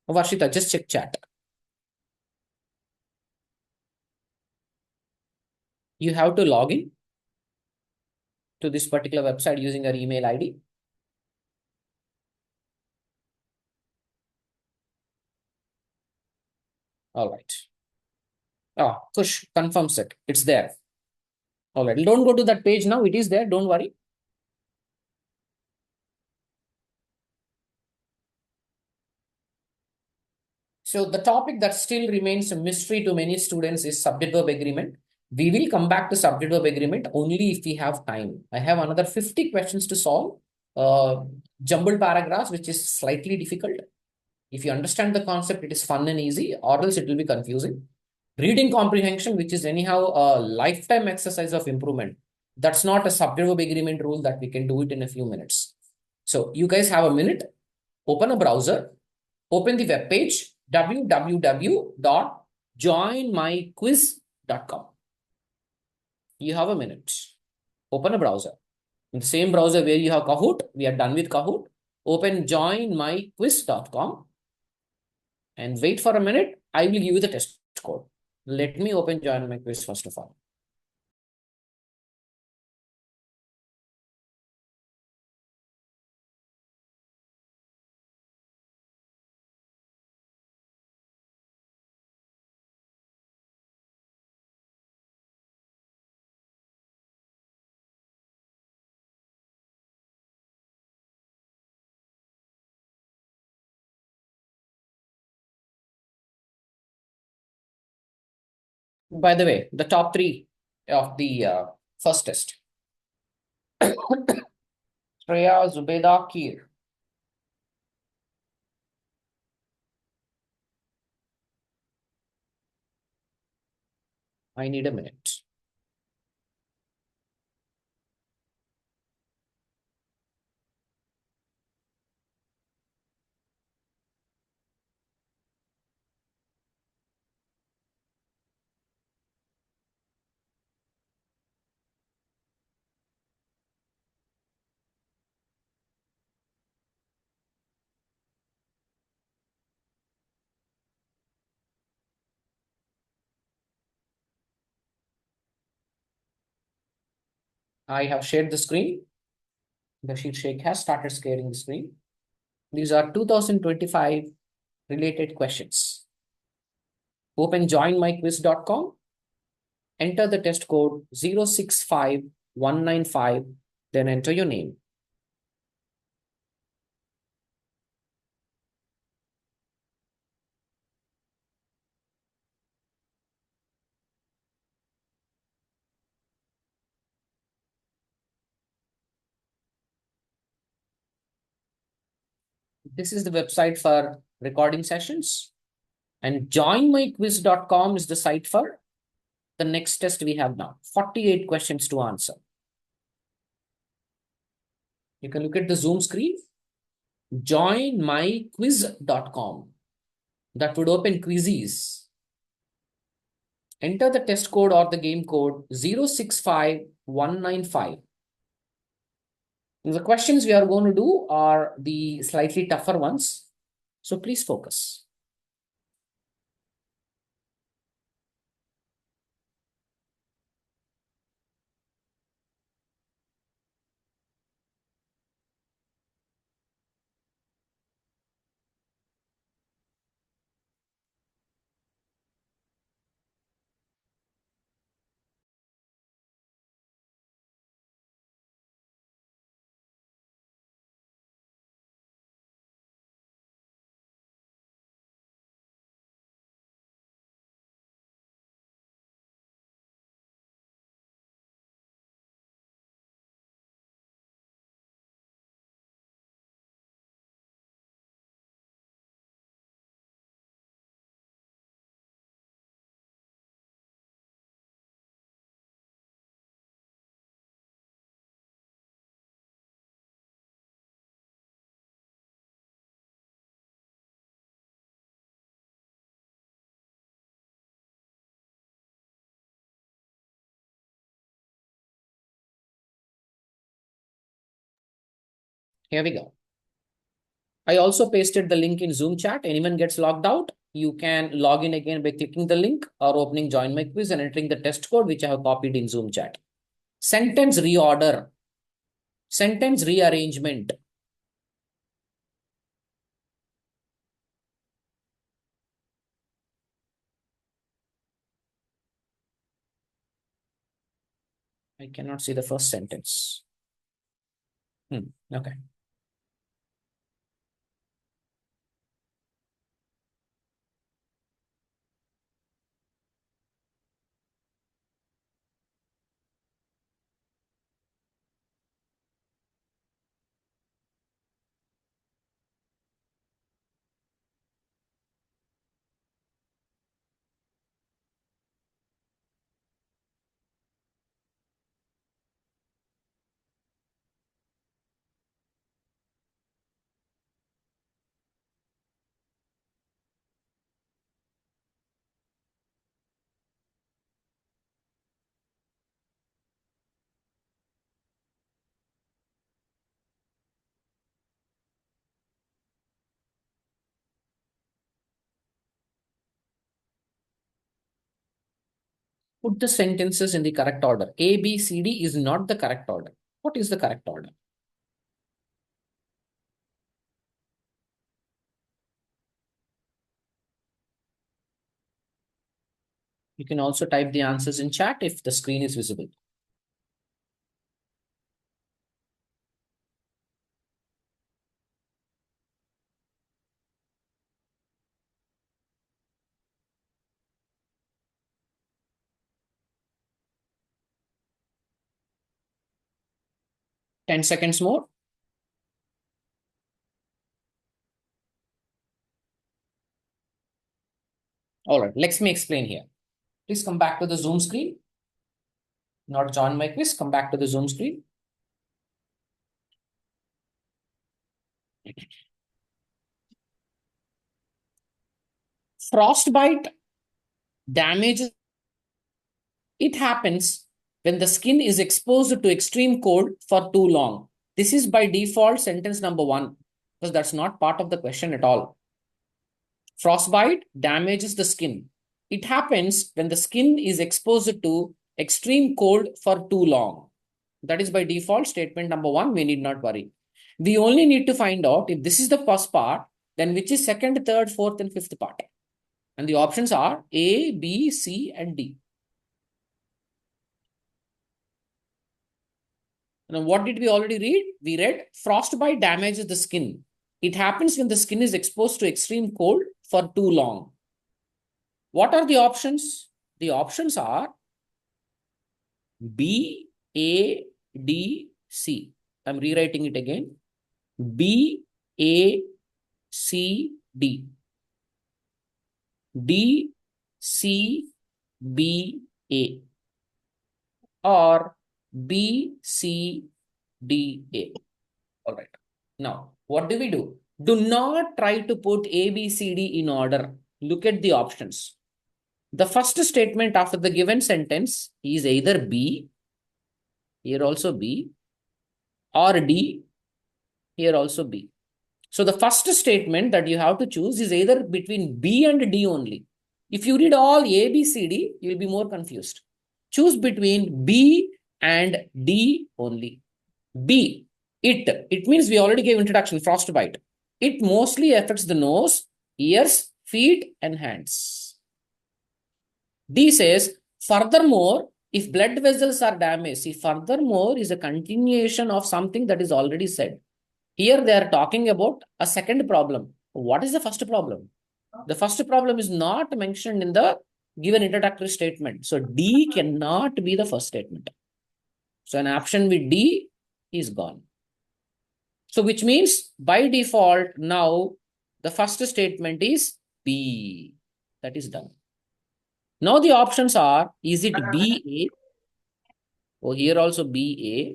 Varshita, just check chat. You have to log in to this particular website using your email ID. All right. Oh, Kush confirms it. It's there. All right. Don't go to that page now. It is there. Don't worry. So the topic that still remains a mystery to many students is subject-verb agreement. We will come back to subject-verb agreement only if we have time. I have another 50 questions to solve. Jumbled paragraphs, which is slightly difficult. If you understand the concept, it is fun and easy, or else it will be confusing. Reading comprehension, which is anyhow a lifetime exercise of improvement. That's not a subject-verb agreement rule that we can do it in a few minutes. So you guys have a minute, open a browser, open the web page www.joinmyquiz.com. You have a minute. Open a browser. In the same browser where you have Kahoot, we are done with Kahoot. Open joinmyquiz.com and wait for a minute. I will give you the test code. Let me open Join My Quiz first of all. By the way, the top three of the first test. Shreya, Zubeda, Keer. I need a minute. I have shared the screen. Bashir Sheikh has started sharing the screen. These are 2025 related questions. Open joinmyquiz.com. Enter the test code 065195. Then enter your name. This is the website for recording sessions. And joinmyquiz.com is the site for the next test we have now. 48 questions to answer. You can look at the Zoom screen. Joinmyquiz.com. That would open Quizizz. Enter the test code or the game code 065195. The questions we are going to do are the slightly tougher ones. So please focus. Here we go. I also pasted the link in Zoom chat. Anyone gets logged out, you can log in again by clicking the link or opening Join My Quiz and entering the test code, which I have copied in Zoom chat. Sentence reorder, sentence rearrangement. I cannot see the first sentence. Okay. Put the sentences in the correct order. A, B, C, D is not the correct order. What is the correct order? You can also type the answers in chat if the screen is visible. Ten seconds more. All right, let me explain here. Please come back to the Zoom screen. Not Join My Quiz. Come back to the Zoom screen. Frostbite damages. It happens when the skin is exposed to extreme cold for too long. This is by default sentence number 1, because that's not part of the question at all. Frostbite damages the skin. It happens when the skin is exposed to extreme cold for too long. That is by default statement number 1. We need not worry. We only need to find out if this is the first part, then which is second, third, fourth, and fifth part. And the options are A, B, C, and D. Now, what did we already read? We read frostbite damages the skin. It happens when the skin is exposed to extreme cold for too long. What are the options? The options are B, A, D, C. I'm rewriting it again. B, A, C, D. D, C, B, A. Or B, C, D, A. All right. Now, what do? Do not try to put A, B, C, D in order. Look at the options. The first statement after the given sentence is either B, here also B, or D, here also B. So the first statement that you have to choose is either between B and D only. If you read all A, B, C, D, you will be more confused. Choose between B and D only. B, it means we already gave introduction, frostbite. It mostly affects the nose, ears, feet, and hands. D says, furthermore, if blood vessels are damaged, see, furthermore is a continuation of something that is already said. Here they are talking about a second problem. What is the first problem? The first problem is not mentioned in the given introductory statement. So D cannot be the first statement. So an option with D is gone. So which means by default now the first statement is B. That is done. Now the options are, is it BA? Oh, here also BA.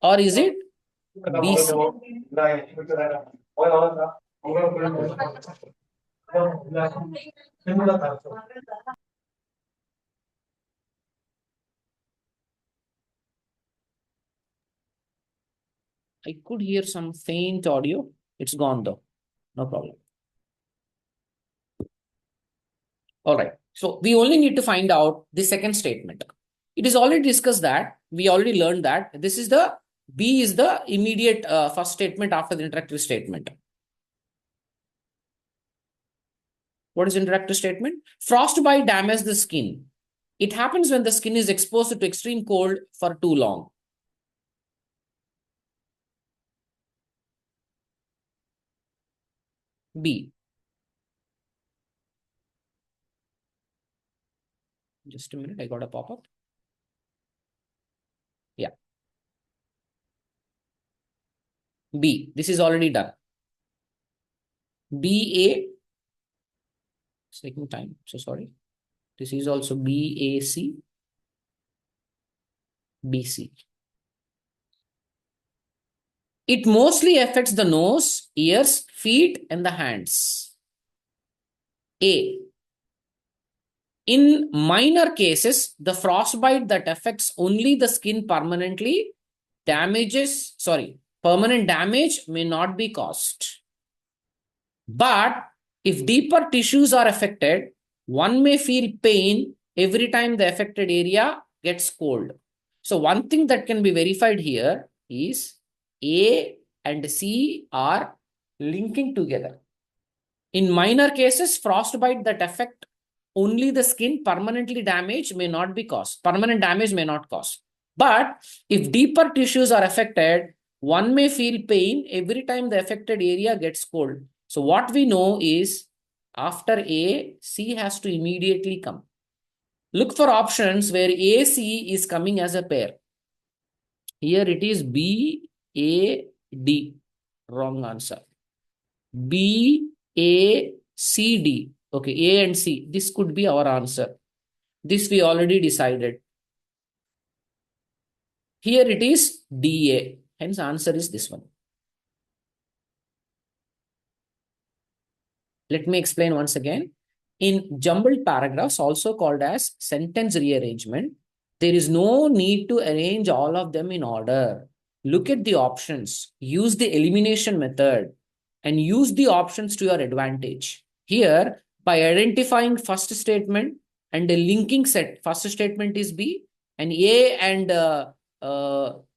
Or is it BC? I could hear some faint audio. It's gone though. No problem. All right. So we only need to find out the second statement. It is already discussed that we already learned that this is the B is the immediate first statement after the interactive statement. What is interactive statement? Frostbite damages the skin. It happens when the skin is exposed to extreme cold for too long. B. Just a minute, I got a pop-up. Yeah. B. This is already done. BA. It's taking time. So sorry. This is also BAC. BC. It mostly affects the nose, ears, feet, and the hands. A. In minor cases, the frostbite that affects only the skin permanently permanent damage may not be caused. But if deeper tissues are affected, one may feel pain every time the affected area gets cold. So one thing that can be verified here is A and C are linking together. In minor cases, frostbite that affect only the skin permanent damage may not cause. But if deeper tissues are affected, one may feel pain every time the affected area gets cold. So what we know is after A, C has to immediately come. Look for options where A, C is coming as a pair. Here it is B, A, D. Wrong answer. B, A, C, D. Okay, A and C. This could be our answer. This we already decided. Here it is DA. Hence, answer is this one. Let me explain once again. In jumbled paragraphs, also called as sentence rearrangement, there is no need to arrange all of them in order. Look at the options, use the elimination method, and use the options to your advantage. Here, by identifying first statement and a linking set, first statement is B, and A and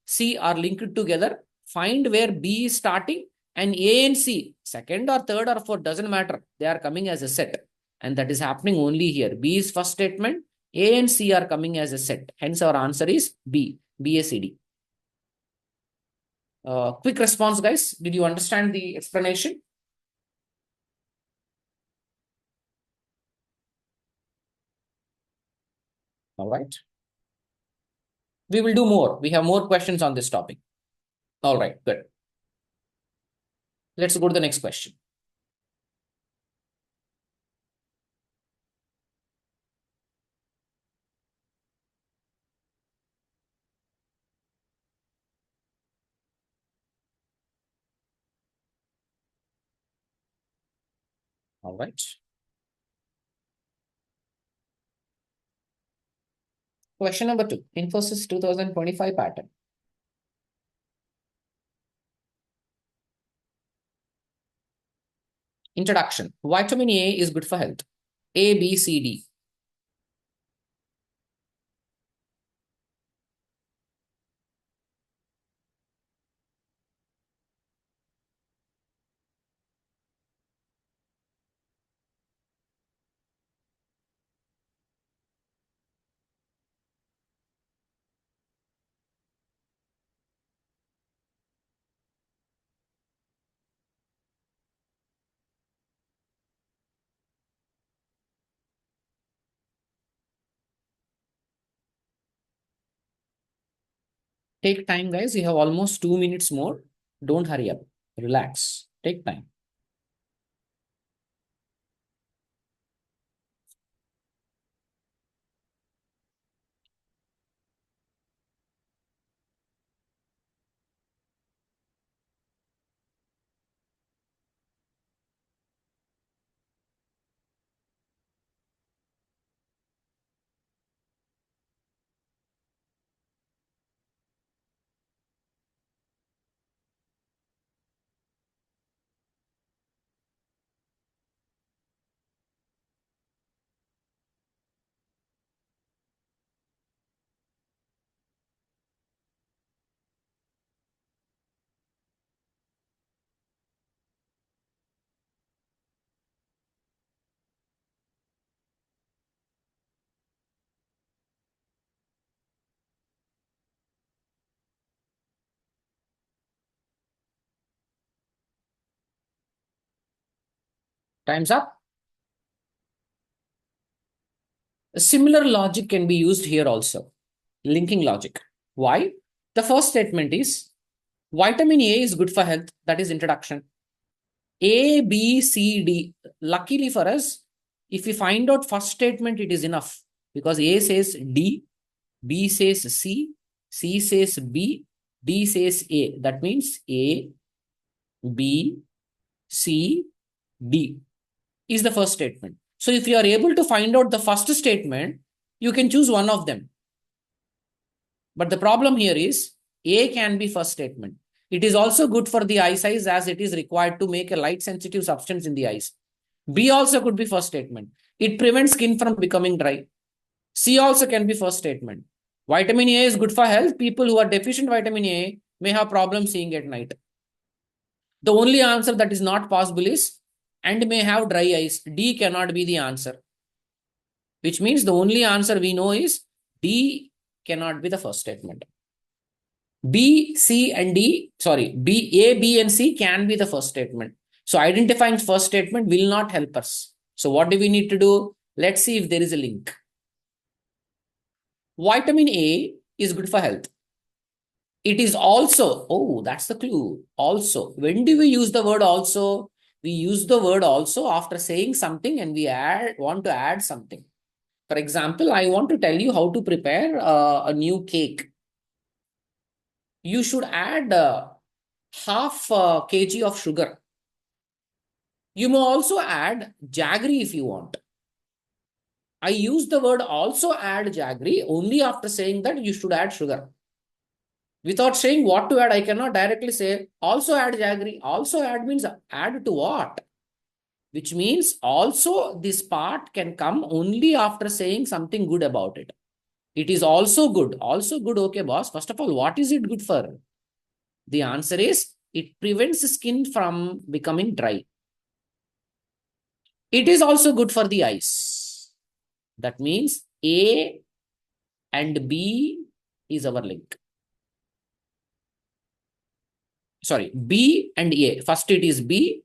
C are linked together. Find where B is starting, and A and C, second or third or fourth, doesn't matter. They are coming as a set. And that is happening only here. B is first statement. A and C are coming as a set. Hence, our answer is B, BACD. Quick response, guys. Did you understand the explanation? All right. We will do more. We have more questions on this topic. All right, good. Let's go to the next question. All right. Question number 2, Infosys 2025 pattern. Introduction. Vitamin A is good for health. A, B, C, D. Take time, guys. You have almost 2 minutes more. Don't hurry up. Relax. Take time. Time's up. A similar logic can be used here also. Linking logic. Why? The first statement is vitamin A is good for health. That is introduction. A, B, C, D. Luckily for us, if we find out first statement, it is enough because A says D, B says C, C says B, D says A. That means A, B, C, D is the first statement. So if you are able to find out the first statement, you can choose one of them. But the problem here is A can be first statement. It is also good for the eye size as it is required to make a light sensitive substance in the eyes. B also could be first statement. It prevents skin from becoming dry. C also can be first statement. Vitamin A is good for health. People who are deficient vitamin A may have problems seeing at night. The only answer that is not possible is and may have dry eyes. D cannot be the answer, which means the only answer we know is D cannot be the first statement. B, C, and D, sorry, B, A, B, and C can be the first statement. So identifying first statement will not help us. So what do we need to do? Let's see if there is a link. Vitamin A is good for health. It is also, oh, that's the clue. Also, when do we use the word also? We use the word also after saying something and we want to add something. For example, I want to tell you how to prepare a new cake. You should add half kg of sugar. You may also add jaggery if you want. I use the word also add jaggery only after saying that you should add sugar. Without saying what to add, I cannot directly say also add jaggery. Also add means add to what? Which means also this part can come only after saying something good about it. It is also good. Also good, okay, boss. First of all, what is it good for? The answer is it prevents skin from becoming dry. It is also good for the eyes. That means A and B is our link. Sorry, B and A. First it is B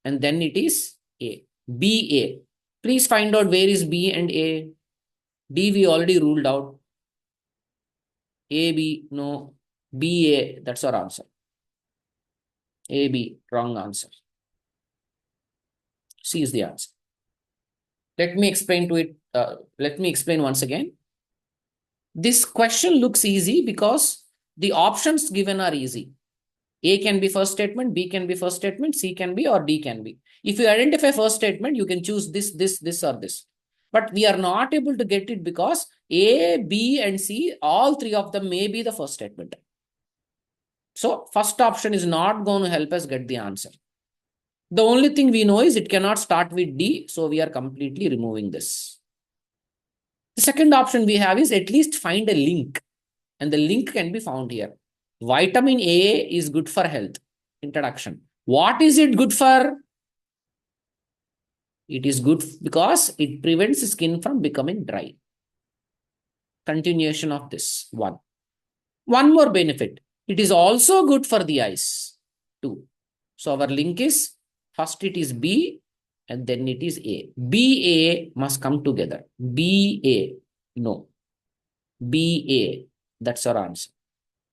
and then it is A. B, A. Please find out where is B and A. D we already ruled out. A, B, no. B, A. That's our answer. A, B, wrong answer. C is the answer. Let me explain to it. Let me explain once again. This question looks easy because the options given are easy. A can be first statement, B can be first statement, C can be, or D can be. If you identify first statement, you can choose this, or this. But we are not able to get it because A, B, and C, all three of them may be the first statement. So first option is not going to help us get the answer. The only thing we know is it cannot start with D, so we are completely removing this. The second option we have is at least find a link, and the link can be found here. Vitamin A is good for health. Introduction. What is it good for? It is good because it prevents skin from becoming dry. Continuation of this one. One more benefit. It is also good for the eyes too. So our link is first it is B and then it is A. B, A must come together. B, A. No. B, A. That's our answer.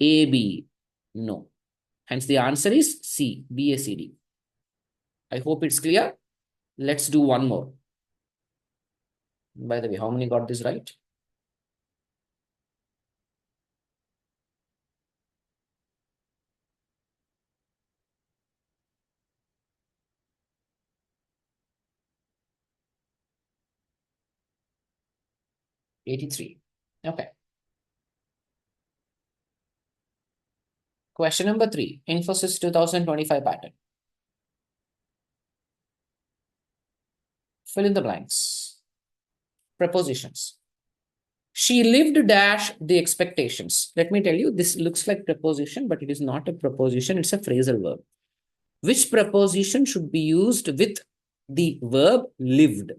A, B. No. Hence the answer is C, B, A, C, D. I hope it's clear. Let's do one more. By the way, how many got this right? $83. Okay. Question number 3, Infosys 2025 pattern. Fill in the blanks. Prepositions. She lived dash the expectations. Let me tell you, this looks like preposition, but it is not a preposition. It's a phrasal verb. Which preposition should be used with the verb lived?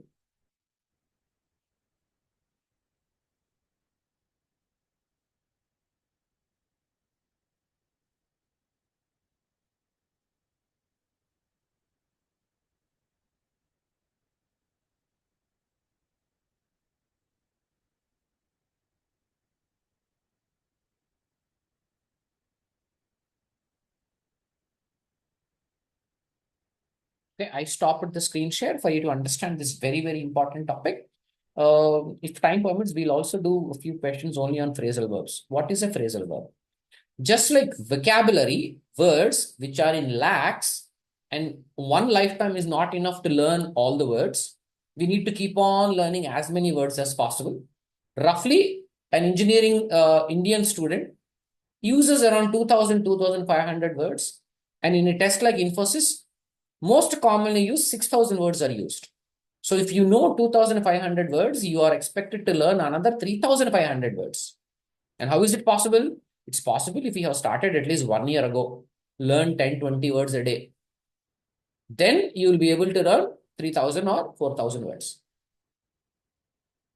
Okay, I stopped the screen share for you to understand this very, very important topic. If time permits, we'll also do a few questions only on phrasal verbs. What is a phrasal verb? Just like vocabulary, words which are in lakhs, and one lifetime is not enough to learn all the words. We need to keep on learning as many words as possible. Roughly, an engineering Indian student uses around 2000, 2500 words. And in a test like Infosys, most commonly used 6000 words are used. So if you know 2500 words, you are expected to learn another 3500 words. And how is it possible? It's possible if you have started at least 1 year ago, learn 10, 20 words a day. Then you will be able to learn 3000 or 4000 words.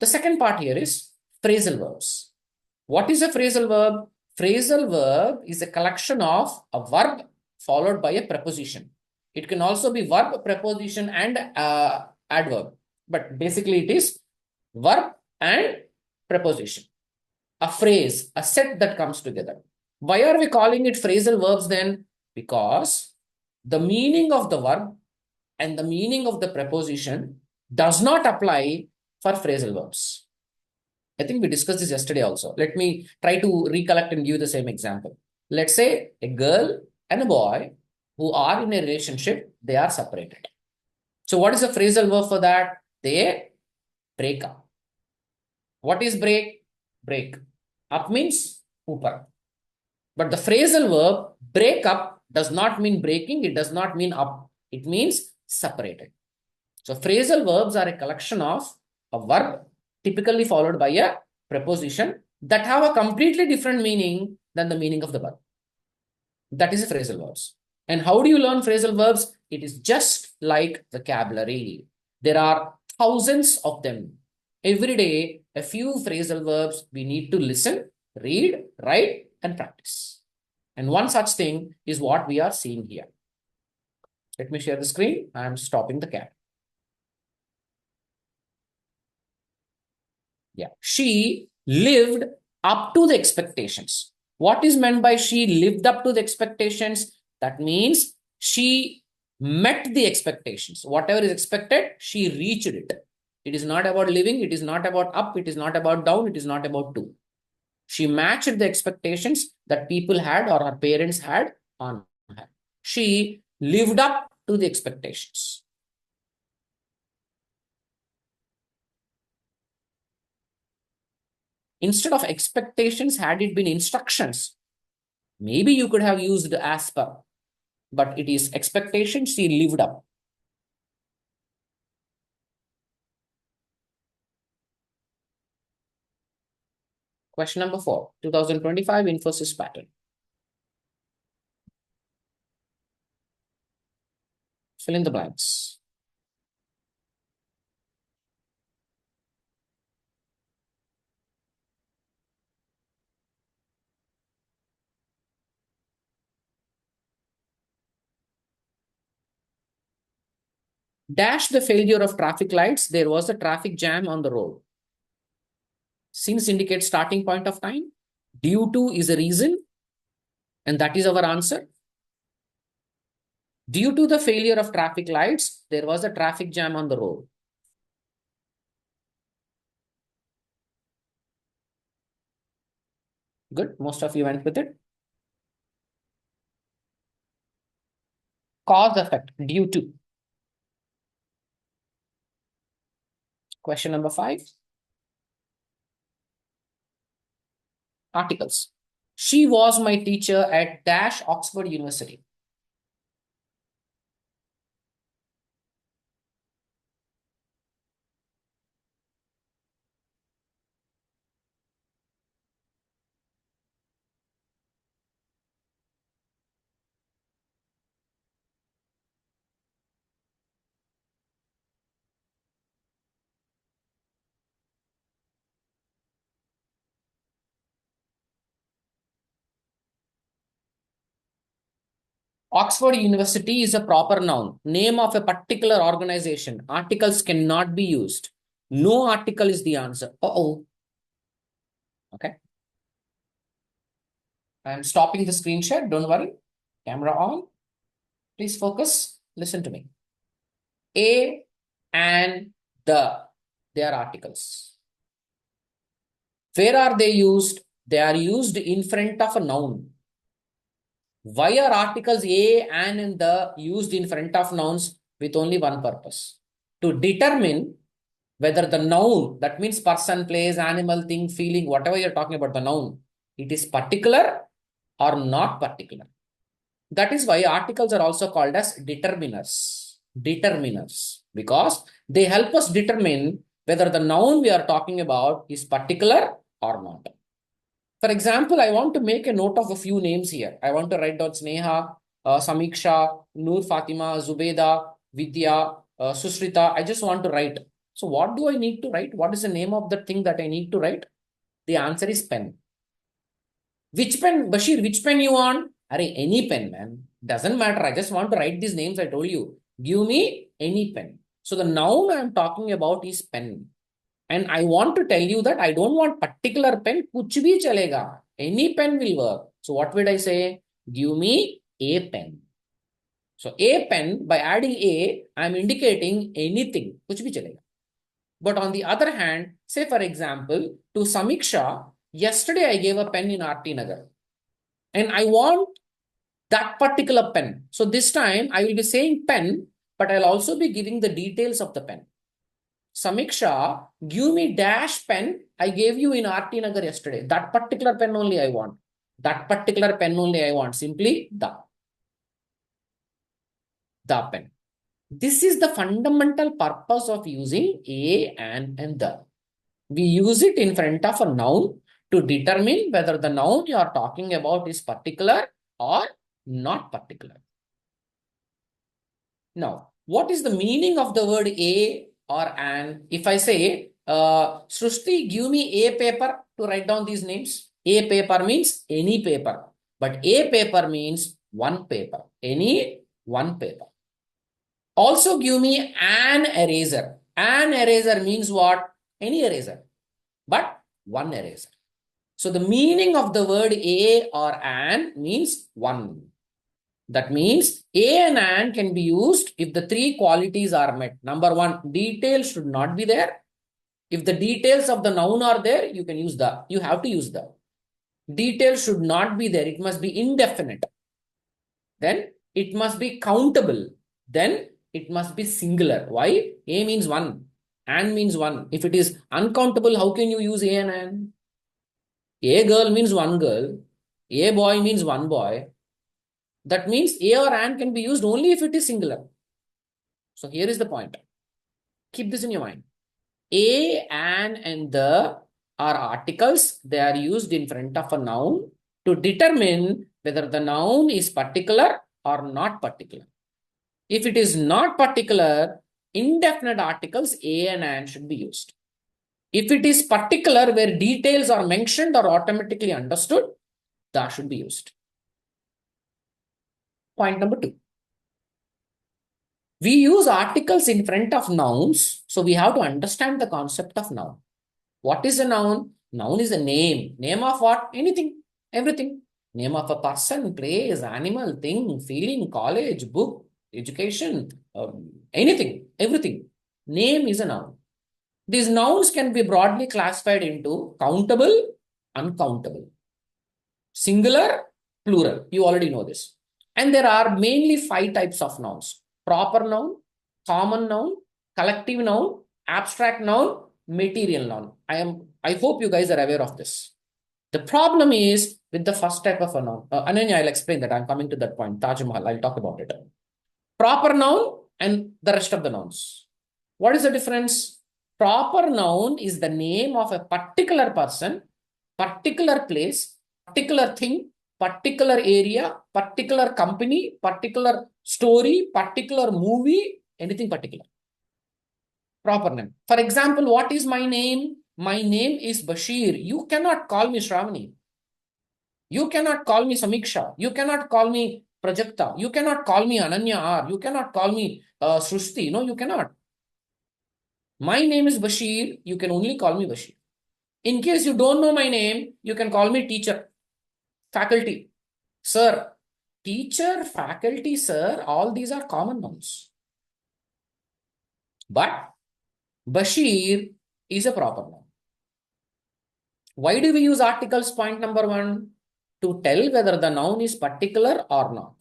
The second part here is phrasal verbs. What is a phrasal verb? Phrasal verb is a collection of a verb followed by a preposition. It can also be verb, preposition, and adverb. But basically, it is verb and preposition. A phrase, a set that comes together. Why are we calling it phrasal verbs then? Because the meaning of the verb and the meaning of the preposition does not apply for phrasal verbs. I think we discussed this yesterday also. Let me try to recollect and give the same example. Let's say a girl and a boy who are in a relationship, they are separated. So what is the phrasal verb for that? They break up. What is break? Break. Up means upar. But the phrasal verb break up does not mean breaking. It does not mean up. It means separated. So phrasal verbs are a collection of a verb typically followed by a preposition that have a completely different meaning than the meaning of the verb. That is a phrasal verbs. And how do you learn phrasal verbs? It is just like vocabulary. There are thousands of them. Every day, a few phrasal verbs we need to listen, read, write, and practice. And one such thing is what we are seeing here. Let me share the screen. I am stopping the cap. Yeah. She lived up to the expectations. What is meant by she lived up to the expectations? That means she met the expectations. Whatever is expected, she reached it. It is not about living. It is not about up. It is not about down. It is not about to. She matched the expectations that people had or her parents had on her. She lived up to the expectations. Instead of expectations, had it been instructions, maybe you could have used as per, but it is expectations she lived up. Question number 4, 2025 Infosys pattern. Fill in the blanks. Dash the failure of traffic lights. There was a traffic jam on the road. Since indicates starting point of time. Due to is a reason. And that is our answer. Due to the failure of traffic lights, there was a traffic jam on the road. Good. Most of you went with it. Cause effect. Due to. Question number 5. Articles. She was my teacher at Dash Oxford University. Oxford University is a proper noun, name of a particular organization. Articles cannot be used. No article is the answer. Uh-oh. Okay. I'm stopping the screen share. Don't worry. Camera on. Please focus. Listen to me. A and the, they are articles. Where are they used? They are used in front of a noun. Why are articles a, an, and the used in front of nouns? With only one purpose: to determine whether the noun, that means person, place, animal, thing, feeling, whatever you're talking about, the noun, it is particular or not particular. That is why articles are also called as determiners. Determiners, because they help us determine whether the noun we are talking about is particular or not. For example, I want to make a note of a few names here. I want to write down Sneha, Samiksha, Noor Fatima, Zubeda, Vidya, Susrita. I just want to write. So what do I need to write? What is the name of the thing that I need to write? The answer is pen. Which pen, Bashir? Which pen you want? Array, any pen, man. Doesn't matter. I just want to write these names. I told you. Give me any pen. So the noun I am talking about is pen. And I want to tell you that I don't want particular pen. Kuch bhi chalega. Any pen will work. So what would I say? Give me a pen. So a pen, by adding a, I am indicating anything. Kuch bhi chalega. But on the other hand, say for example, to Samiksha, yesterday I gave a pen in RT Nagar. And I want that particular pen. So this time I will be saying pen, but I'll also be giving the details of the pen. Samiksha, give me dash pen I gave you in RT Nagar yesterday. That particular pen only I want. That particular pen only I want. Simply the pen. This is the fundamental purpose of using a, and the. We use it in front of a noun to determine whether the noun you are talking about is particular or not particular. Now, what is the meaning of the word a or an? If I say, Srushti, give me a paper to write down these names. A paper means any paper, but a paper means one paper, any one paper. Also give me an eraser. An eraser means what? Any eraser, but one eraser. So the meaning of the word a or an means one. That means a and an can be used if the three qualities are met. Number one, details should not be there. If the details of the noun are there, you can use the. You have to use the. Details should not be there. It must be indefinite. Then it must be countable. Then it must be singular. Why? A means one. An means one. If it is uncountable, how can you use a and an? A girl means one girl. A boy means one boy. That means a or an can be used only if it is singular. So here is the point. Keep this in your mind. A, an, and the are articles. They are used in front of a noun to determine whether the noun is particular or not particular. If it is not particular, indefinite articles a and an should be used. If it is particular, where details are mentioned or automatically understood, that should be used. Point number 2. We use articles in front of nouns, so we have to understand the concept of noun. What is a noun? Noun is a name. Name of what? Anything, everything. Name of a person, place, animal, thing, feeling, college, book, education, anything, everything. Name is a noun. These nouns can be broadly classified into countable, uncountable, singular, plural. You already know this. And there are mainly 5 types of nouns: proper noun, common noun, collective noun, abstract noun, material noun. I hope you guys are aware of this. The problem is with the first type of a noun. Ananya, I'll explain that. I'm coming to that point. Taj Mahal, I'll talk about it. Proper noun and the rest of the nouns. What is the difference? Proper noun is the name of a particular person, particular place, particular thing, particular area, particular company, particular story, particular movie, anything particular. Proper name. For example, what is my name? My name is Bashir. You cannot call me Shravani. You cannot call me Samiksha. You cannot call me Prajakta. You cannot call me Ananya R. You cannot call me Srushti. No, you cannot. My name is Bashir. You can only call me Bashir. In case you don't know my name, you can call me teacher, faculty, sir. Teacher, faculty, sir, all these are common nouns. But Bashir is a proper noun. Why do we use articles? Point number one, to tell whether the noun is particular or not.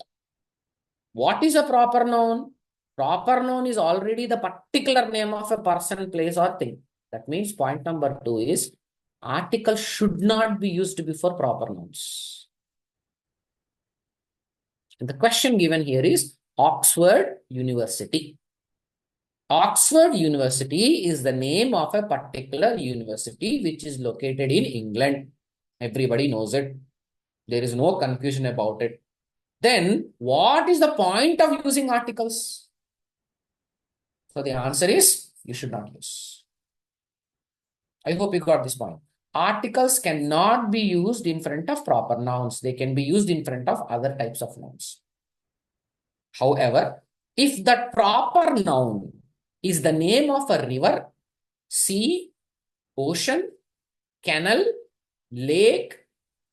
What is a proper noun? Proper noun is already the particular name of a person, place, or thing. That means point number two is article should not be used before proper nouns. And the question given here is Oxford University. Oxford University is the name of a particular university which is located in England. Everybody knows it. There is no confusion about it. Then, what is the point of using articles? So the answer is you should not use. I hope you got this point. Articles cannot be used in front of proper nouns. They can be used in front of other types of nouns. However, if that proper noun is the name of a river, sea, ocean, canal, lake,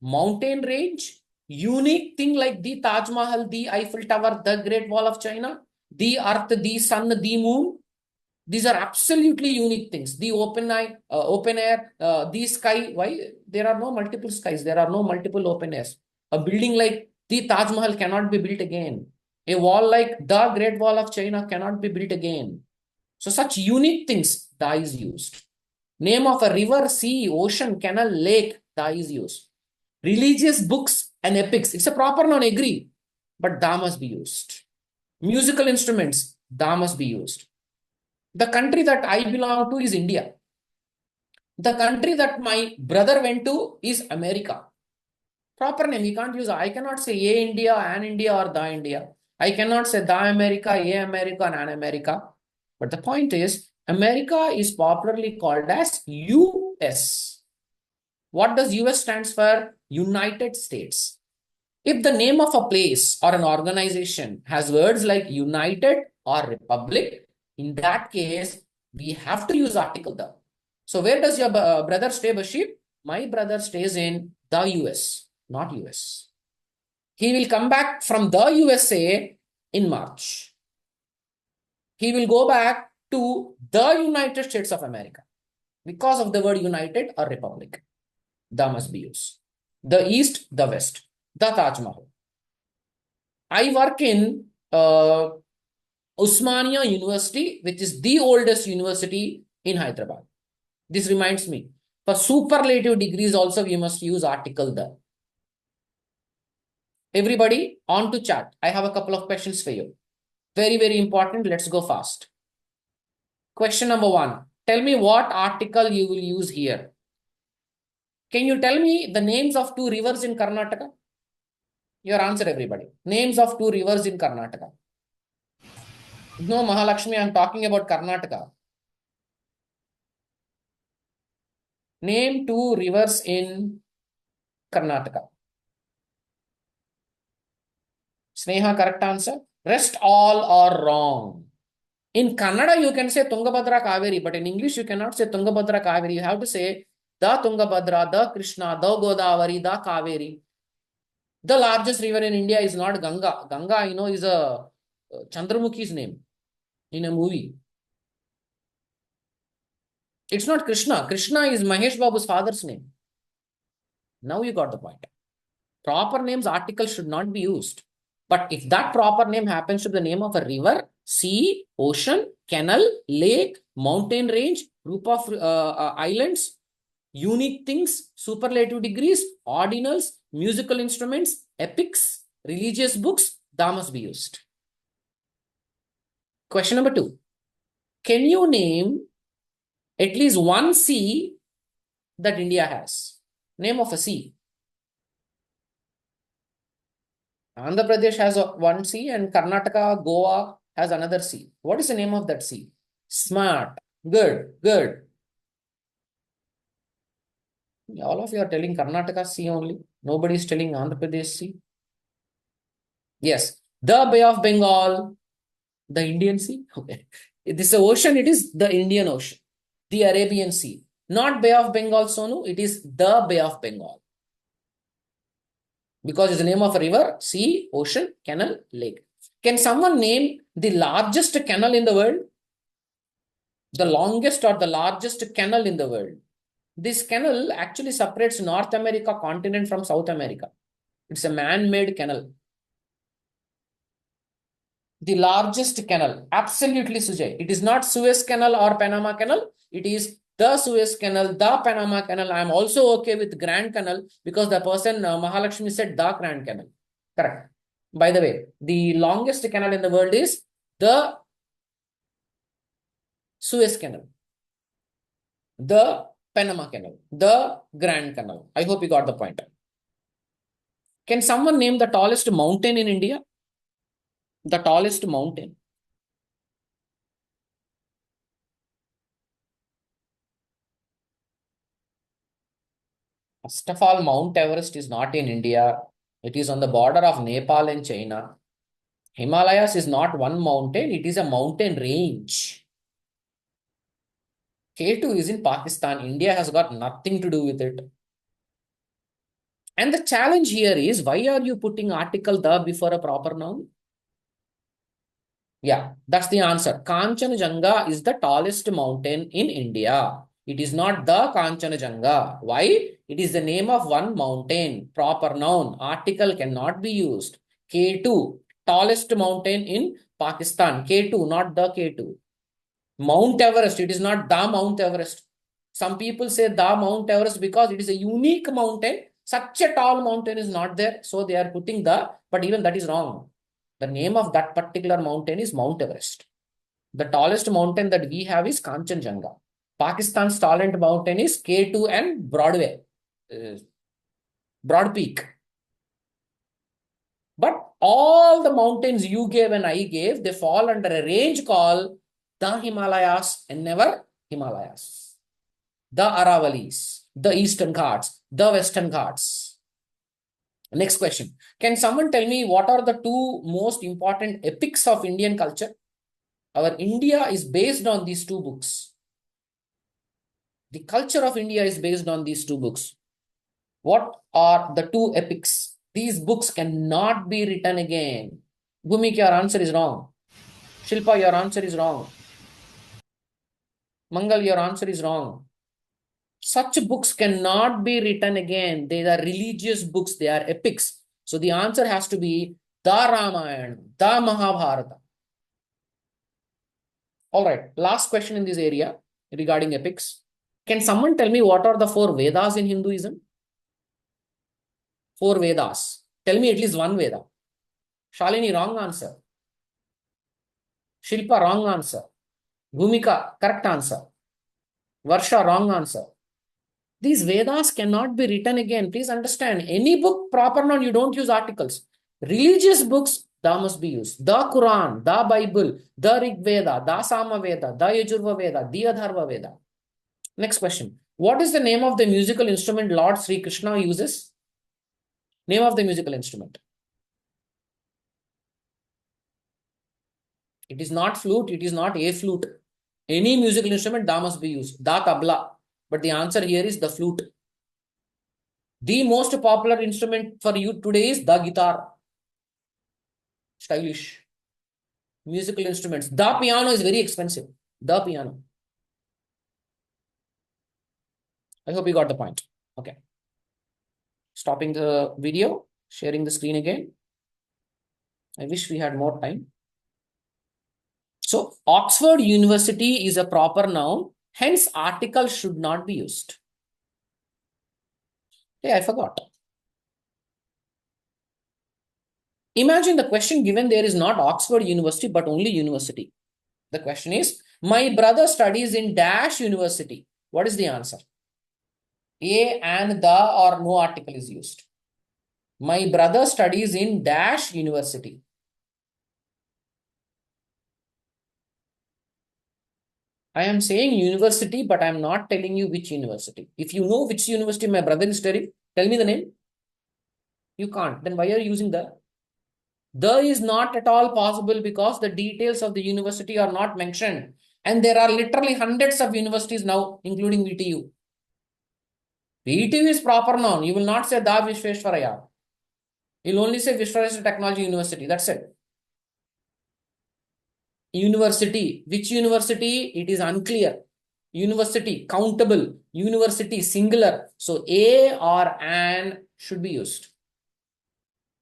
mountain range, unique thing like the Taj Mahal, the Eiffel Tower, the Great Wall of China, the earth, the sun, the moon, these are absolutely unique things. The open air, the sky. Why? There are no multiple skies. There are no multiple open airs. A building like the Taj Mahal cannot be built again. A wall like the Great Wall of China cannot be built again. So such unique things, da is used. Name of a river, sea, ocean, canal, lake, da is used. Religious books and epics. It's a proper noun, agree. But da must be used. Musical instruments, da must be used. The country that I belong to is India. The country that my brother went to is America. Proper name, you can't use. I cannot say A India, an India, or the India. I cannot say the America, A America, and an America. But the point is, America is popularly called as US. What does US stands for? United States. If the name of a place or an organization has words like United or Republic, in that case, we have to use article the. So where does your brother stay, Bashir? My brother stays in the US, not US. He will come back from the USA in March. He will go back to the United States of America because of the word United or Republic. The must be used. The East, the West, the Taj Mahal. I work in Usmania University, which is the oldest university in Hyderabad. This reminds me, for superlative degrees also we must use article the. Everybody on to chat. I have a couple of questions for you. Very, very important. Let's go fast. Question number one. Tell me what article you will use here. Can you tell me the names of two rivers in Karnataka? Your answer, everybody. Names of two rivers in Karnataka. No, Mahalakshmi, I'm talking about Karnataka. Name two rivers in Karnataka. Sneha, correct answer. Rest all are wrong. In Kannada, you can say Tungabhadra Kaveri, but in English, you cannot say Tungabhadra Kaveri. You have to say the Tungabhadra, the Krishna, the Godavari, the Kaveri. The largest river in India is not Ganga. Ganga, is a Chandramukhi's name in a movie. It's not Krishna. Krishna is Mahesh Babu's father's name. Now you got the point. Proper names, articles should not be used. But if that proper name happens to be the name of a river, sea, ocean, canal, lake, mountain range, group of islands, unique things, superlative degrees, ordinals, musical instruments, epics, religious books, that must be used. Question number two. Can you name at least one sea that India has? Name of a sea. Andhra Pradesh has one sea and Karnataka, Goa has another sea. What is the name of that sea? Smart. Good, good. All of you are telling Karnataka sea only. Nobody is telling Andhra Pradesh sea. Yes. The Bay of Bengal, the Indian Sea. Okay. This is the ocean, it is the Indian Ocean. The Arabian Sea. Not Bay of Bengal, Sonu. It is the Bay of Bengal. Because it's the name of a river, sea, ocean, canal, lake. Can someone name the largest canal in the world? The longest or the largest canal in the world. This canal actually separates North America continent from South America. It's a man-made canal. The largest canal. Absolutely, Sujay. It is not Suez Canal or Panama Canal. It is the Suez Canal, the Panama Canal. I am also okay with Grand Canal because the person Mahalakshmi said the Grand Canal. Correct. By the way, the longest canal in the world is the Suez Canal, the Panama Canal, the Grand Canal. I hope you got the point. Can someone name the tallest mountain in India? The tallest mountain. First of all, Mount Everest is not in India. It is on the border of Nepal and China. Himalayas is not one mountain, it is a mountain range. K2 is in Pakistan. India has got nothing to do with it. And the challenge here is, why are you putting article the before a proper noun? Yeah, that's the answer. Kanchenjunga is the tallest mountain in India. It is not the Kanchenjunga. Why? It is the name of one mountain. Proper noun. Article cannot be used. K2, tallest mountain in Pakistan. K2, not the K2. Mount Everest, it is not the Mount Everest. Some people say the Mount Everest because it is a unique mountain. Such a tall mountain is not there. So they are putting the, but even that is wrong. The name of that particular mountain is Mount Everest. The tallest mountain that we have is Kanchenjunga. Pakistan's tallest mountain is K2 and Broad Peak. But all the mountains you gave and I gave, they fall under a range called the Himalayas and never Himalayas. The Aravalis, the Eastern Ghats, the Western Ghats. Next question. Can someone tell me what are the two most important epics of Indian culture? Our India is based on these two books. The culture of India is based on these two books. What are the two epics? These books cannot be written again. Bhumik, your answer is wrong. Shilpa, your answer is wrong. Mangal, your answer is wrong. Such books cannot be written again. They are religious books. They are epics. So the answer has to be the Ramayana, the Mahabharata. All right. Last question in this area regarding epics. Can someone tell me what are the four Vedas in Hinduism? Four Vedas. Tell me at least one Veda. Shalini, wrong answer. Shilpa, wrong answer. Bhumika, correct answer. Varsha, wrong answer. These Vedas cannot be written again. Please understand, any book, proper noun, you don't use articles. Religious books, the must be used. The Quran, the Bible, the Rig Veda, the Sama Veda, the Yajurva Veda, the Adharva Veda. Next question. What is the name of the musical instrument Lord Sri Krishna uses? Name of the musical instrument. It is not flute, it is not a flute. Any musical instrument, da must be used. Da tabla. But the answer here is the flute. The most popular instrument for you today is the guitar. Stylish. Musical instruments. The piano is very expensive. The piano. I hope you got the point. Okay. Stopping the video, sharing the screen again. I wish we had more time. So Oxford University is a proper noun, hence article should not be used. Hey, I forgot. Imagine the question given there is not Oxford University, but only university. The question is, my brother studies in dash university. What is the answer? A and the or no article is used. My brother studies in dash university. I am saying university, but I am not telling you which university. If you know which university my brother is studying, tell me the name. You can't. Then why are you using the? The is not at all possible because the details of the university are not mentioned. And there are literally hundreds of universities now, including VTU. VTU is proper noun. You will not say Da Vishveshwaraya. You'll only say Vishveshwara Technology University. That's it. University. Which university? It is unclear. University, countable. University, singular. So a or an should be used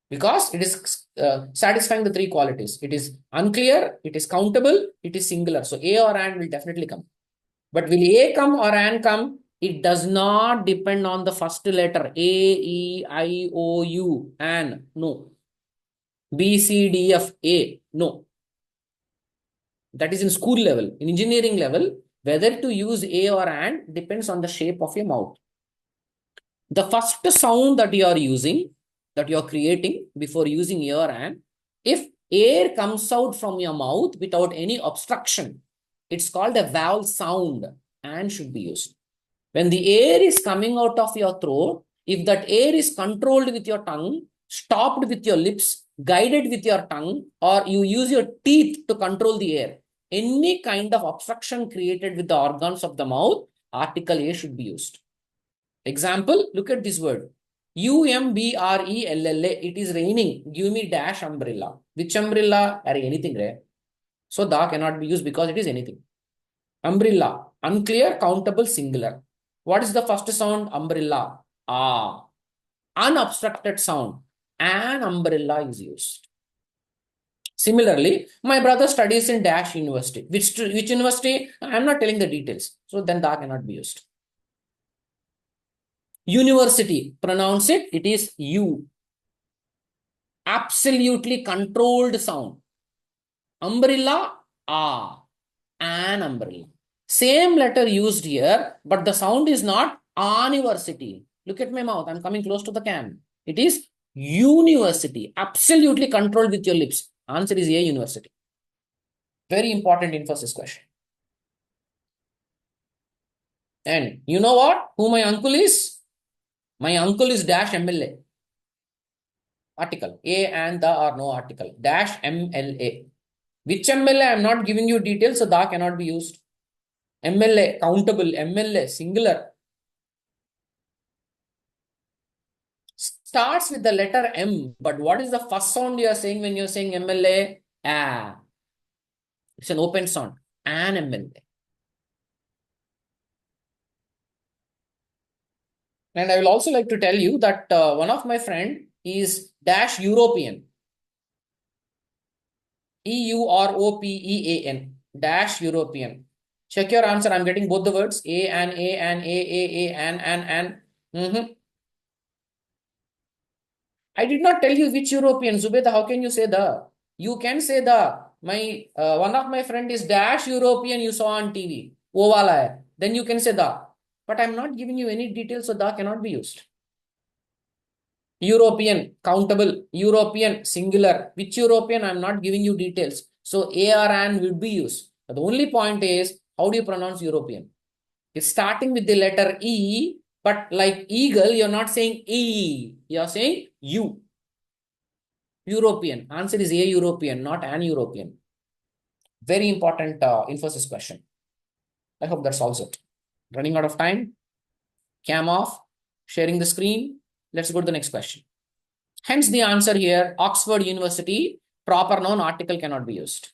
because it is satisfying the three qualities. It is unclear, it is countable, it is singular. So a or an will definitely come. But will a come or an come? It does not depend on the first letter. A, E, I, O, U, an. No. B, C, D, F, A. No. That is in school level. In engineering level, whether to use a or an depends on the shape of your mouth. The first sound that you are using, that you are creating before using a or an, if air comes out from your mouth without any obstruction, it's called a vowel sound and should be used. When the air is coming out of your throat, if that air is controlled with your tongue, stopped with your lips, guided with your tongue, or you use your teeth to control the air, any kind of obstruction created with the organs of the mouth, article A should be used. Example, look at this word. Umbrella. It is raining. Give me dash umbrella. Which umbrella? Are anything, right? So the cannot be used because it is anything. Umbrella. Unclear, countable, singular. What is the first sound? Umbrella. Ah. Unobstructed sound. An umbrella is used. Similarly, my brother studies in dash university. Which university? I am not telling the details. So then the cannot be used. University. Pronounce it. It is U. Absolutely controlled sound. Umbrella. Ah. An umbrella. Same letter used here, but the sound is not university. Look at my mouth. I'm coming close to the cam. It is university. Absolutely controlled with your lips. Answer is A, university. Very important Infosys question. And you know what? Who my uncle is? My uncle is dash MLA. Article. A and the or no article. Dash MLA. Which MLA? I'm not giving you details, so the cannot be used. MLA, countable, MLA, singular. Starts with the letter M, but what is the first sound you are saying when you're saying MLA? Ah. It's an open sound. An MLA. And I will also like to tell you that one of my friend is dash European. EUROPEAN. Dash European. Check your answer. I'm getting both the words. A and A and A and. I did not tell you which European. Zubeda, how can you say the? You can say the. My one of my friend is dash European you saw on TV. वो वाला है. Then you can say the. But I'm not giving you any details, so the cannot be used. European, countable, European, singular. Which European? I'm not giving you details. So A or an will be used. But the only point is, how do you pronounce European? It's starting with the letter E, but like eagle, you're not saying E. You're saying U. European. Answer is A, European, not an European. Very important Infosys question. I hope that solves it. Running out of time. Cam off. Sharing the screen. Let's go to the next question. Hence the answer here, Oxford University, proper noun article cannot be used.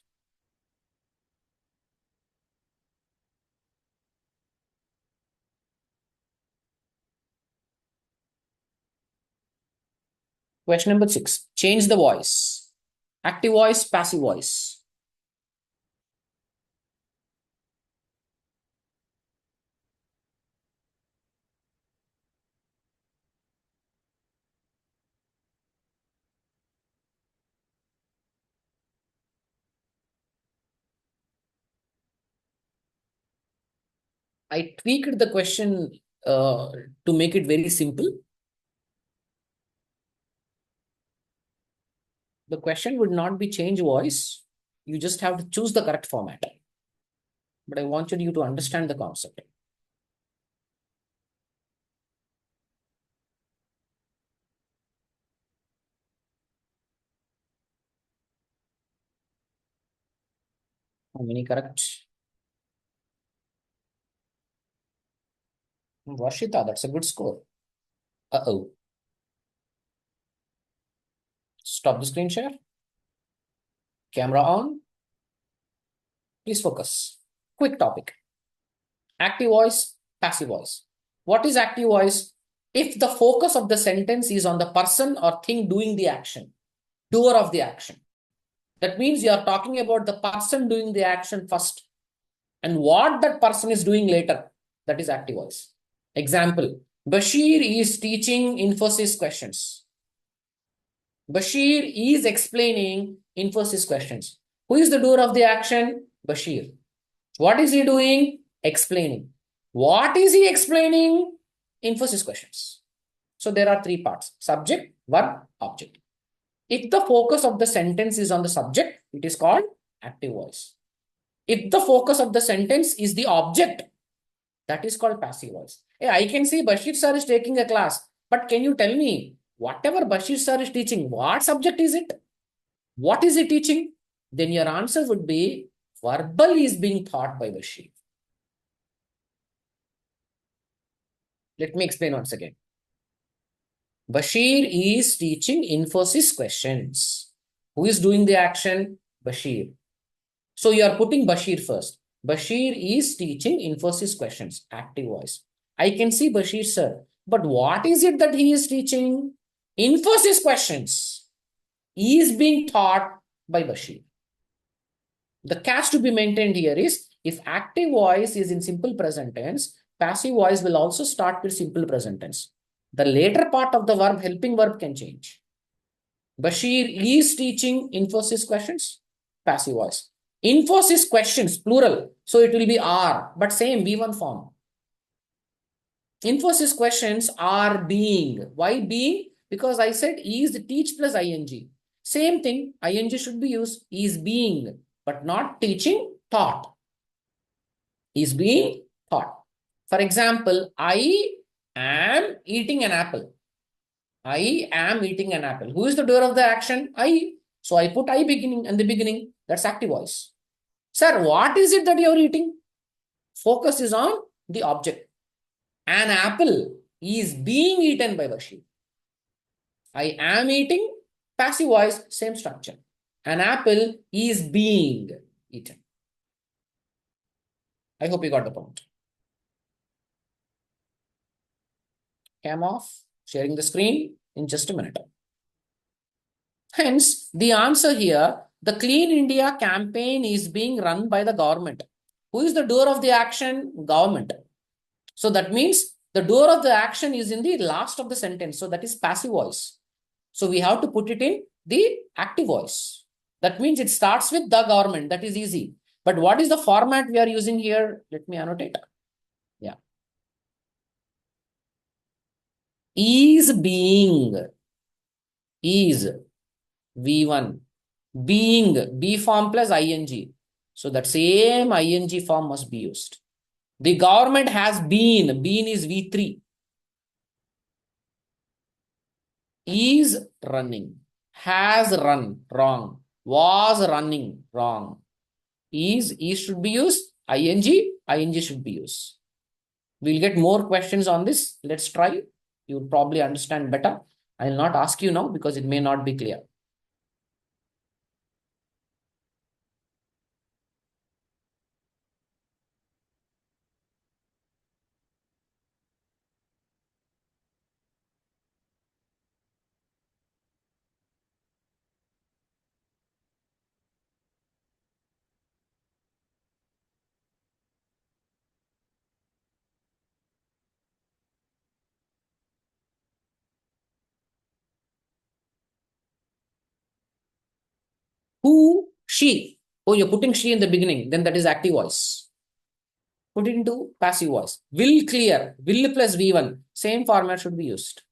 Question number 6, change the voice. Active voice, passive voice. I tweaked the question to make it very simple. The question would not be change voice. You just have to choose the correct format. But I wanted you to understand the concept. How many correct? Varshita, that's a good score. Uh-oh. Stop the screen share. Camera on. Please focus. Quick topic. Active voice, passive voice. What is active voice? If the focus of the sentence is on the person or thing doing the action, doer of the action. That means you are talking about the person doing the action first and what that person is doing later. That is active voice. Example, Bashir is teaching Infosys questions. Bashir is explaining Infosys questions. Who is the doer of the action? Bashir. What is he doing? Explaining. What is he explaining? Infosys questions. So there are three parts: subject, verb, object. If the focus of the sentence is on the subject, it is called active voice. If the focus of the sentence is the object, that is called passive voice. Hey, I can see Bashir sir is taking a class, but can you tell me, whatever Bashir sir is teaching, what subject is it? What is he teaching? Then your answer would be verbal is being taught by Bashir. Let me explain once again. Bashir is teaching Infosys questions. Who is doing the action? Bashir. So you are putting Bashir first. Bashir is teaching Infosys questions, active voice. I can see Bashir sir, but what is it that he is teaching? Infosys questions. He is being taught by Bashir. The catch to be maintained here is, if active voice is in simple present tense, passive voice will also start with simple present tense. The later part of the verb, helping verb, can change. Bashir is teaching Infosys questions, passive voice. Infosys questions, plural, so it will be are, but same V1 form. Infosys questions are being. Why being? Because I said is teach plus ing. Same thing, ing should be used, is being, but not teaching, taught. Is being taught. For example, I am eating an apple. I am eating an apple. Who is the doer of the action? I. So I put I beginning in the beginning. That's active voice. Sir, what is it that you are eating? Focus is on the object. An apple is being eaten by Bashir. I am eating, passive voice, same structure. An apple is being eaten. I hope you got the point. Cam off, sharing the screen in just a minute. Hence, the answer here, the Clean India campaign is being run by the government. Who is the doer of the action? Government. So that means the doer of the action is in the last of the sentence. So that is passive voice. So we have to put it in the active voice. That means it starts with the government. That is easy. But what is the format we are using here? Let me annotate. Yeah. Is being. Is. V1. Being. B form plus ing. So that same ing form must be used. The government has been. Been is V3. Is running. Has run. Wrong. Was running. Wrong. Is should be used. Ing should be used. We'll get more questions on this. Let's try. You'll probably understand better. I'll not ask you now because it may not be clear. Who? She. Oh, you're putting she in the beginning. Then that is active voice. Put it into passive voice. Will clear. Will plus V1. Same format should be used.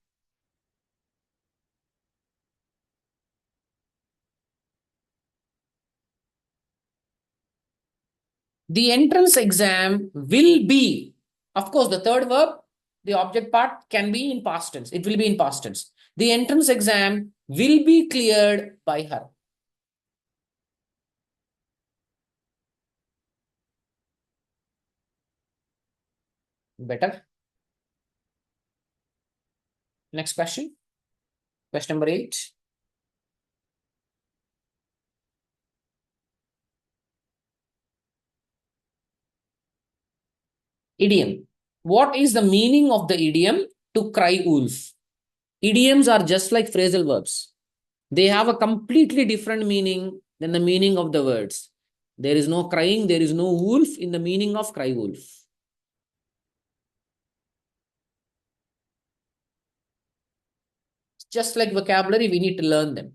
The entrance exam will be, of course, the third verb, the object part can be in past tense. It will be in past tense. The entrance exam will be cleared by her. Better. Next question. Question number 8. Idiom. What is the meaning of the idiom to cry wolf? Idioms are just like phrasal verbs. They have a completely different meaning than the meaning of the words. There is no crying, there is no wolf in the meaning of cry wolf. Just like vocabulary, we need to learn them.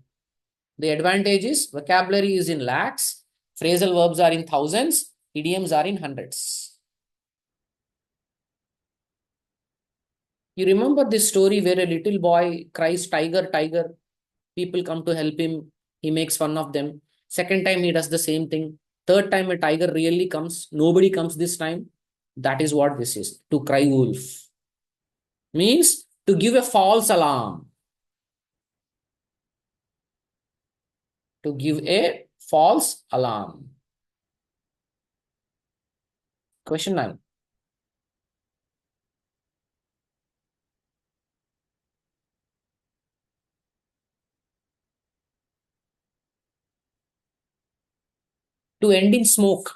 The advantage is vocabulary is in lakhs, phrasal verbs are in thousands, idioms are in hundreds. You remember this story where a little boy cries, tiger, tiger. People come to help him. He makes fun of them. Second time, he does the same thing. Third time, a tiger really comes. Nobody comes this time. That is what this is. To cry wolf means to give a false alarm. To give a false alarm. Question 9. To end in smoke.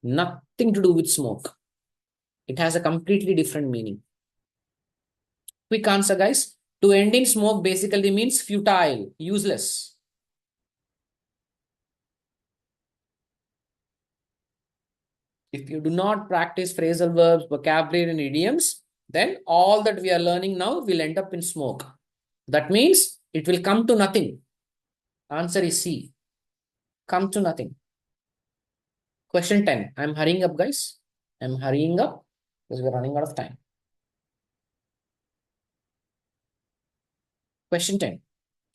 Nothing to do with smoke. It has a completely different meaning. Quick answer, guys. To end in smoke basically means futile, useless. If you do not practice phrasal verbs, vocabulary, and idioms, then all that we are learning now will end up in smoke. That means it will come to nothing. Answer is C. Come to nothing. Question 10. I'm hurrying up, guys. I'm hurrying up because we're running out of time. Question 10.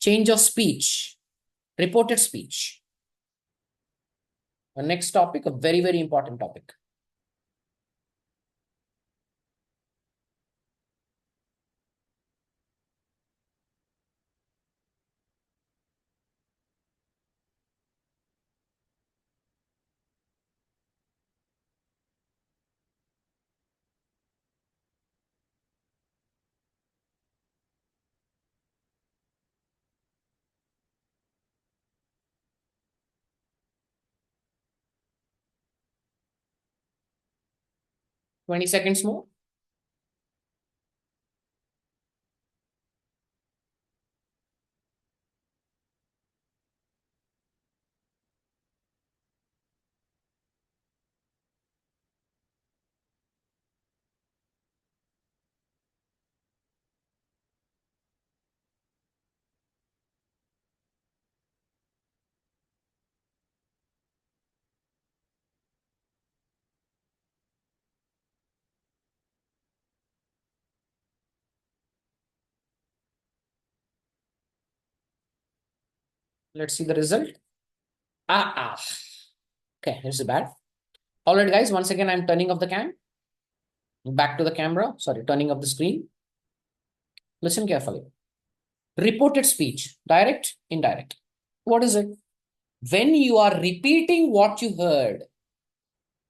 Change of speech. Reported speech. The next topic, a very, very important topic. Twenty seconds more. Let's see the result. Ah. Okay, here's bad. All right, guys. Once again, I'm turning off the cam. Back to the camera. Sorry, turning off the screen. Listen carefully. Reported speech, direct, indirect. What is it? When you are repeating what you heard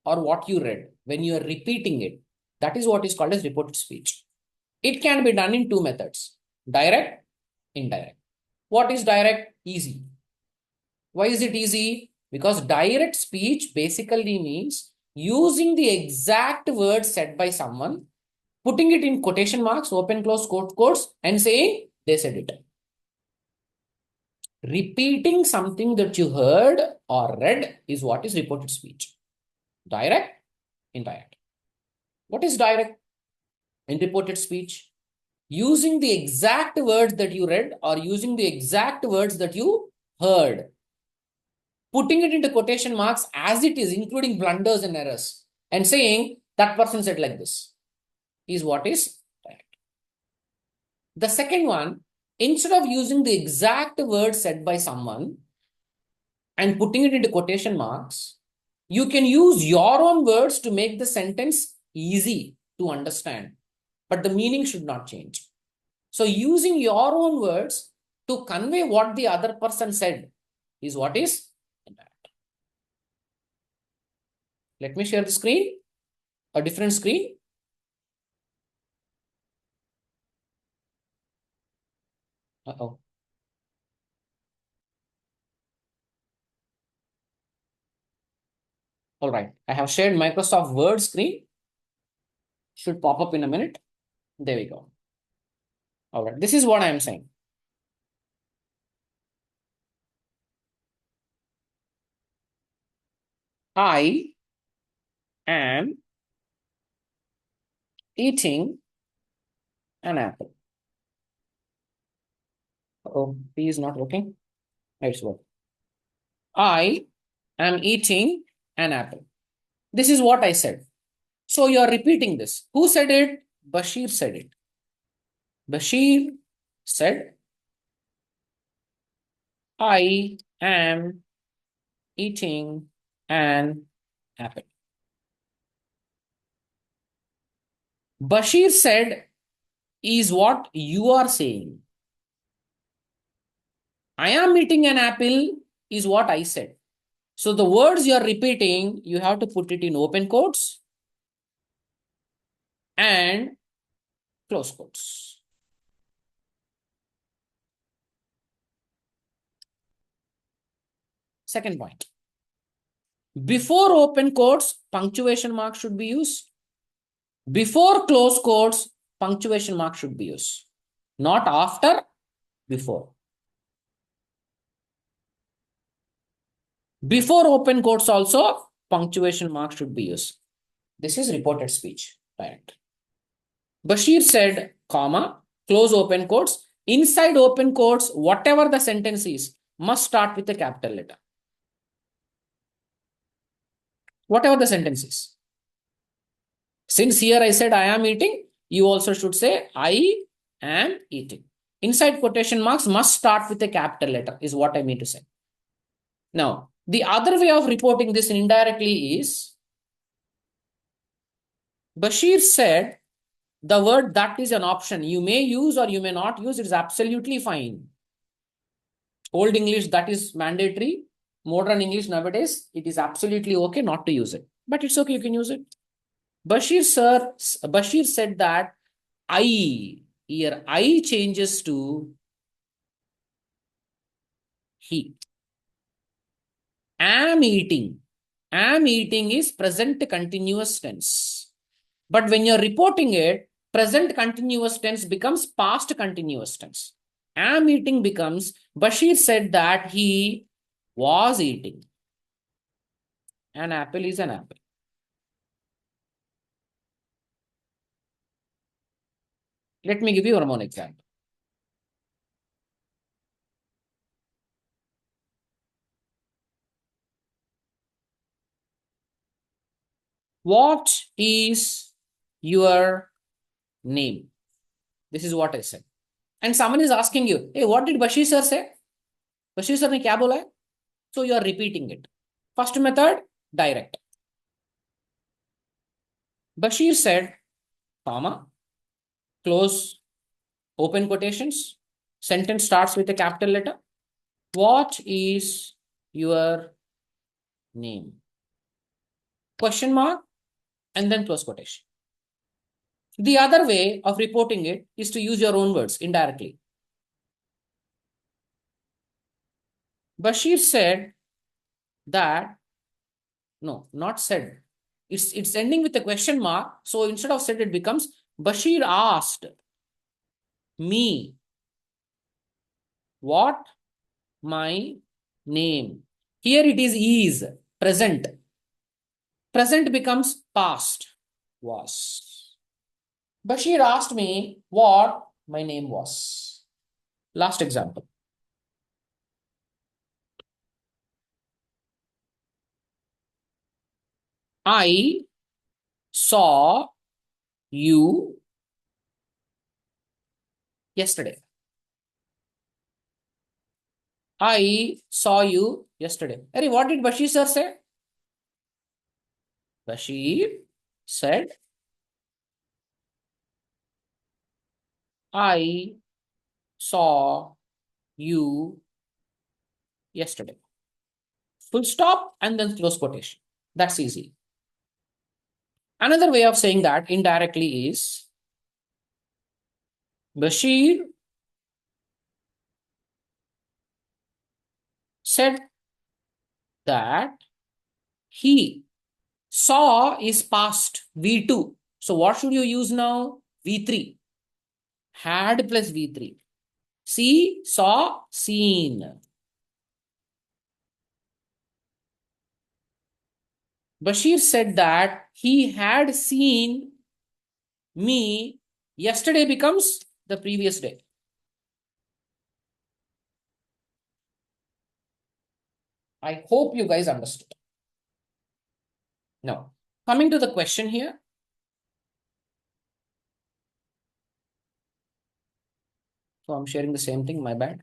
or what you read, when you are repeating it, that is what is called as reported speech. It can be done in two methods, direct, indirect. What is direct? Easy. Why is it easy? Because direct speech basically means using the exact word said by someone, putting it in quotation marks, open, close, quotes, and saying they said it. Repeating something that you heard or read is what is reported speech. Direct, indirect. What is direct in reported speech? Using the exact words that you read or using the exact words that you heard. Putting it into quotation marks as it is, including blunders and errors, and saying that person said like this is what is direct. The second one, instead of using the exact words said by someone and putting it into quotation marks, you can use your own words to make the sentence easy to understand, but the meaning should not change. So using your own words to convey what the other person said is what is indirect. Let me share the screen, a different screen. Uh-oh. All right. I have shared Microsoft Word screen. Should pop up in a minute. There we go. All right. This is what I am saying. I am eating an apple. Oh, P is not working. It's working. I am eating an apple. This is what I said. So you are repeating this. Who said it? Bashir said it. Bashir said, I am eating an apple. Bashir said is what you are saying. I am eating an apple is what I said. So the words you are repeating, you have to put it in open quotes and close quotes. Second point. Before open quotes, punctuation mark should be used. Before close quotes, punctuation mark should be used. Not after, before. Before open quotes also, punctuation mark should be used. This is reported speech. Right. Bashir said, comma, close open quotes. Inside open quotes, whatever the sentence is, must start with a capital letter. Whatever the sentence is. Since here I said I am eating, you also should say I am eating. Inside quotation marks must start with a capital letter, is what I mean to say. Now, the other way of reporting this indirectly is Bashir said the word that is an option. You may use or you may not use. It is absolutely fine. Old English, that is mandatory. Modern English nowadays, it is absolutely okay not to use it. But it's okay, you can use it. Bashir said that I, here I changes to he. Am eating. Am eating is present continuous tense. But when you're reporting it, present continuous tense becomes past continuous tense. Am eating becomes Bashir said that he was eating. An apple is an apple. Let me give you one more example. What is your name? This is what I said. And someone is asking you, hey, what did Bashir sir say? Bashir sir ne kya bola hai? So you are repeating it. First method, direct. Bashir said, comma, close open quotations. Sentence starts with a capital letter. What is your name? Question mark and then close quotation. The other way of reporting it is to use your own words indirectly. Bashir said that, no, not said. It's ending with a question mark. So instead of said, it becomes Bashir asked me what my name. Here it is present. Present becomes past was. Bashir asked me what my name was. Last example. I saw you yesterday. I saw you yesterday. Hey, what did Bashir sir say? Bashir said, I saw you yesterday. Full stop and then close quotation. That's easy. Another way of saying that indirectly is Bashir said that he Saw is past, V2. So what should you use now? V3. Had plus V3. See, saw, seen. Bashir said that he had seen me. Yesterday becomes the previous day. I hope you guys understood. Now, coming to the question here. So I'm sharing the same thing, my bad.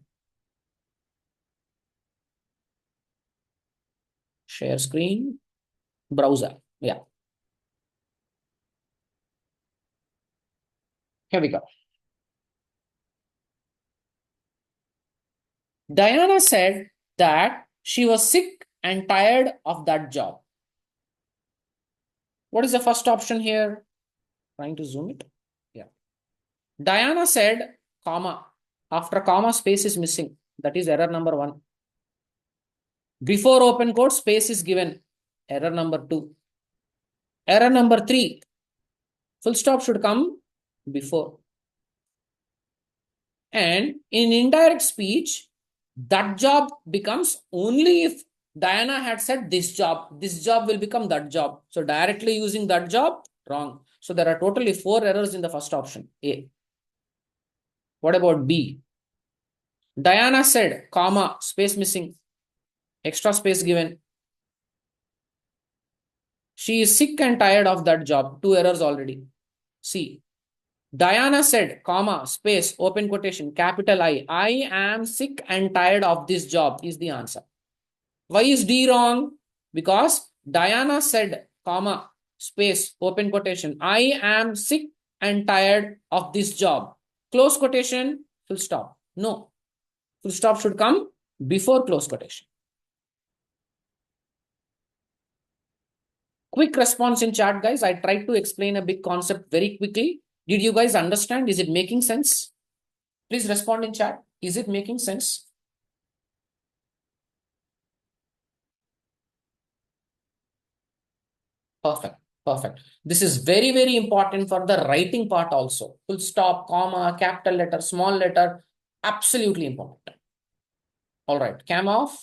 Share screen, browser. Yeah. Here we go. Diana said that she was sick and tired of that job. What is the first option here? Trying to zoom it. Yeah. Diana said, comma. After comma, space is missing. That is error number 1. Before open quote, space is given. Error number 2. Error number 3. Full stop should come before. And in indirect speech, that job becomes only if Diana had said this job will become that job. So directly using that job, wrong. So there are totally 4 errors in the first option, A. What about B? Diana said, comma, space missing, extra space given. She is sick and tired of that job. 2 errors already. C. Diana said, comma, space, open quotation, capital I am sick and tired of this job is the answer. Why is D wrong? Because Diana said, comma, space, open quotation, I am sick and tired of this job. Close quotation, full stop. No, full stop should come before close quotation. Quick response in chat, guys. I tried to explain a big concept very quickly. Did you guys understand? Is it making sense? Please respond in chat. Is it making sense? Perfect. Perfect. This is very, very important for the writing part also. Full stop, comma, capital letter, small letter. Absolutely important. All right. Cam off.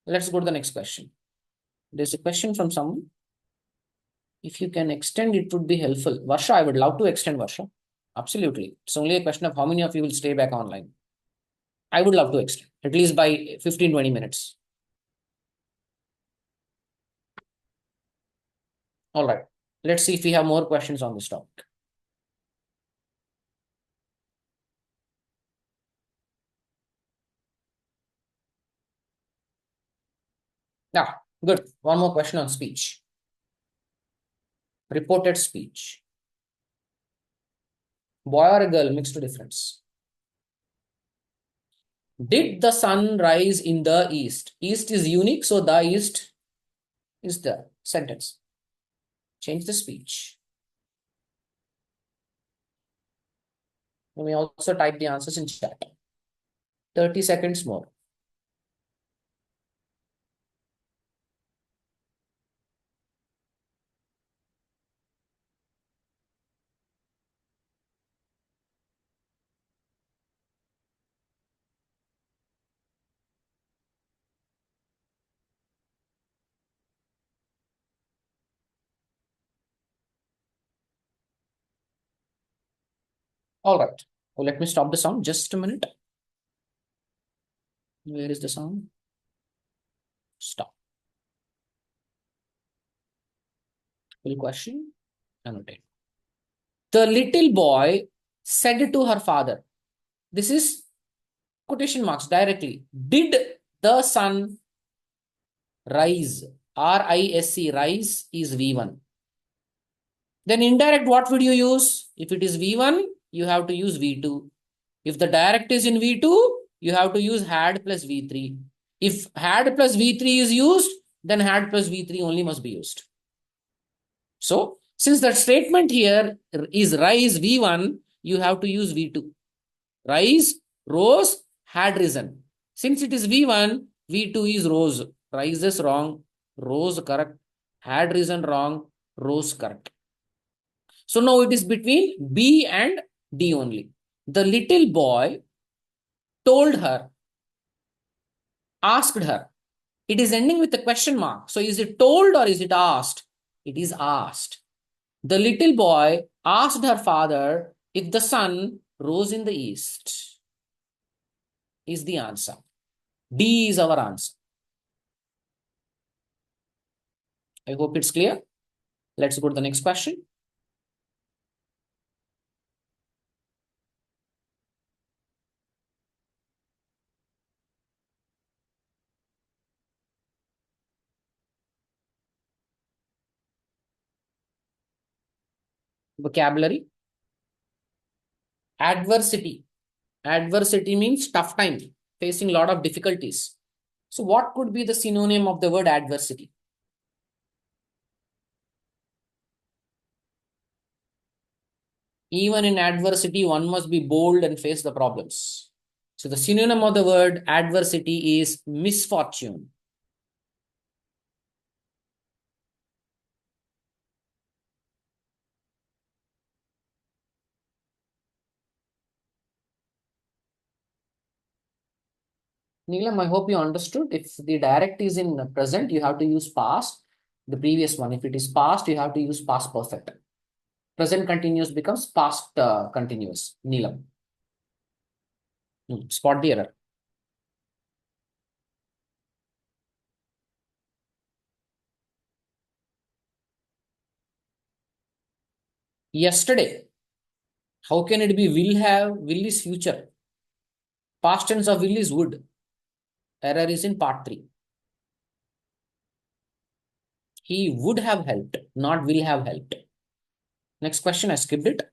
Let's go to the next question. There's a question from someone. If you can extend, it would be helpful. Varsha, I would love to extend, Varsha. Absolutely. It's only a question of how many of you will stay back online. I would love to extend, at least by 15-20 minutes. All right. Let's see if we have more questions on this topic. Yeah, good. One more question on speech. Reported speech. Boy or a girl, mixed difference. Did the sun rise in the east? East is unique, so the east is the sentence. Change the speech. You may also type the answers in chat. 30 seconds more. All right. Well, let me stop the sound just a minute. Where is the sound? Stop. Full question. Annotate. The little boy said to her father, this is quotation marks directly. Did the sun rise? R-I-S-E, rise is V1. Then indirect, what would you use? If it is V1, you have to use V2. If the direct is in V2, you have to use had plus V3. If had plus V3 is used, then had plus V3 only must be used. So, since the statement here is rise V1, you have to use V2. Rise, rose, had risen. Since it is V1, V2 is rose. Rise is wrong, rose correct, Had risen wrong, rose correct. So now it is between B and D only. The little boy told her, asked her. It is ending with a question mark. So is it told or is it asked? It is asked. The little boy asked her father if the sun rose in the east. Is the answer. D is our answer. I hope it's clear. Let's go to the next question. Vocabulary. Adversity. Adversity means tough time, facing a lot of difficulties. So what could be the synonym of the word adversity? Even in adversity, one must be bold and face the problems. So the synonym of the word adversity is misfortune. Neelam, I hope you understood. If the direct is in present, you have to use past, the previous one. If it is past, you have to use past perfect. Present continuous becomes past continuous. Neelam. Spot the error. Yesterday. How can it be will have? Will is future. Past tense of will is would. Error is in part 3. He would have helped, not will have helped. Next question, I skipped it.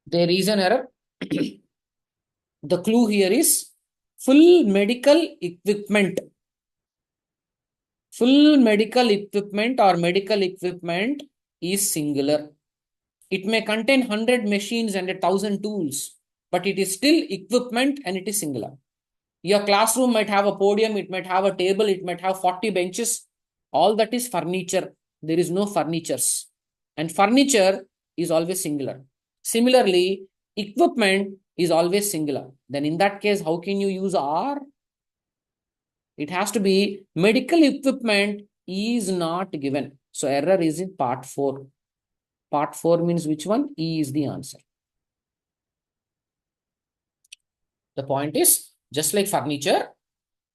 There is an error. The clue here is full medical equipment. Full medical equipment or medical equipment is singular. It may contain 100 machines and 1,000 tools, but it is still equipment and it is singular. Your classroom might have a podium, it might have a table, it might have 40 benches. All that is furniture. There is no furnitures. And furniture is always singular. Similarly, equipment is always singular. Then in that case, how can you use are? It has to be medical equipment is not given. So error is in part 4. Part 4 means which one? E is the answer. The point is, just like furniture,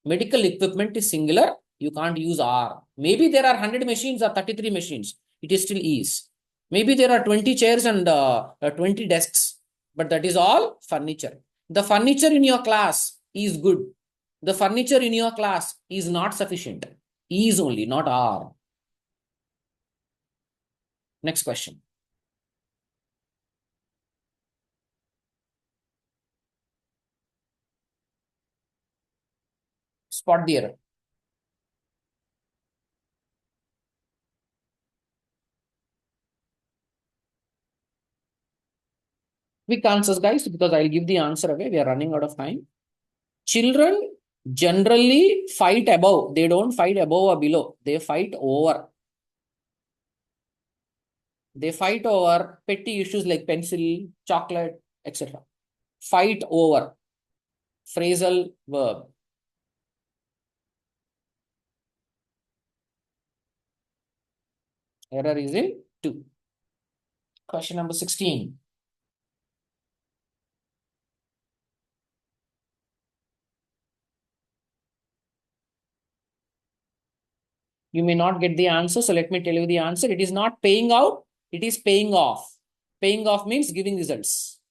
medical equipment is singular. You can't use are. Maybe there are 100 machines or 33 machines. It is still is. Maybe there are 20 chairs and 20 desks. But that is all furniture. The furniture in your class is good. The furniture in your class is not sufficient. Is only, not are. Next question. Spot the error. Quick answers, guys, because I'll give the answer away. We are running out of time. Children generally fight above. They don't fight above or below. They fight over. They fight over petty issues like pencil, chocolate, etc. Fight over. Phrasal verb. Error is in 2. Question number 16. You may not get the answer, so let me tell you the answer. It is not paying out, it is paying off. Paying off means giving results.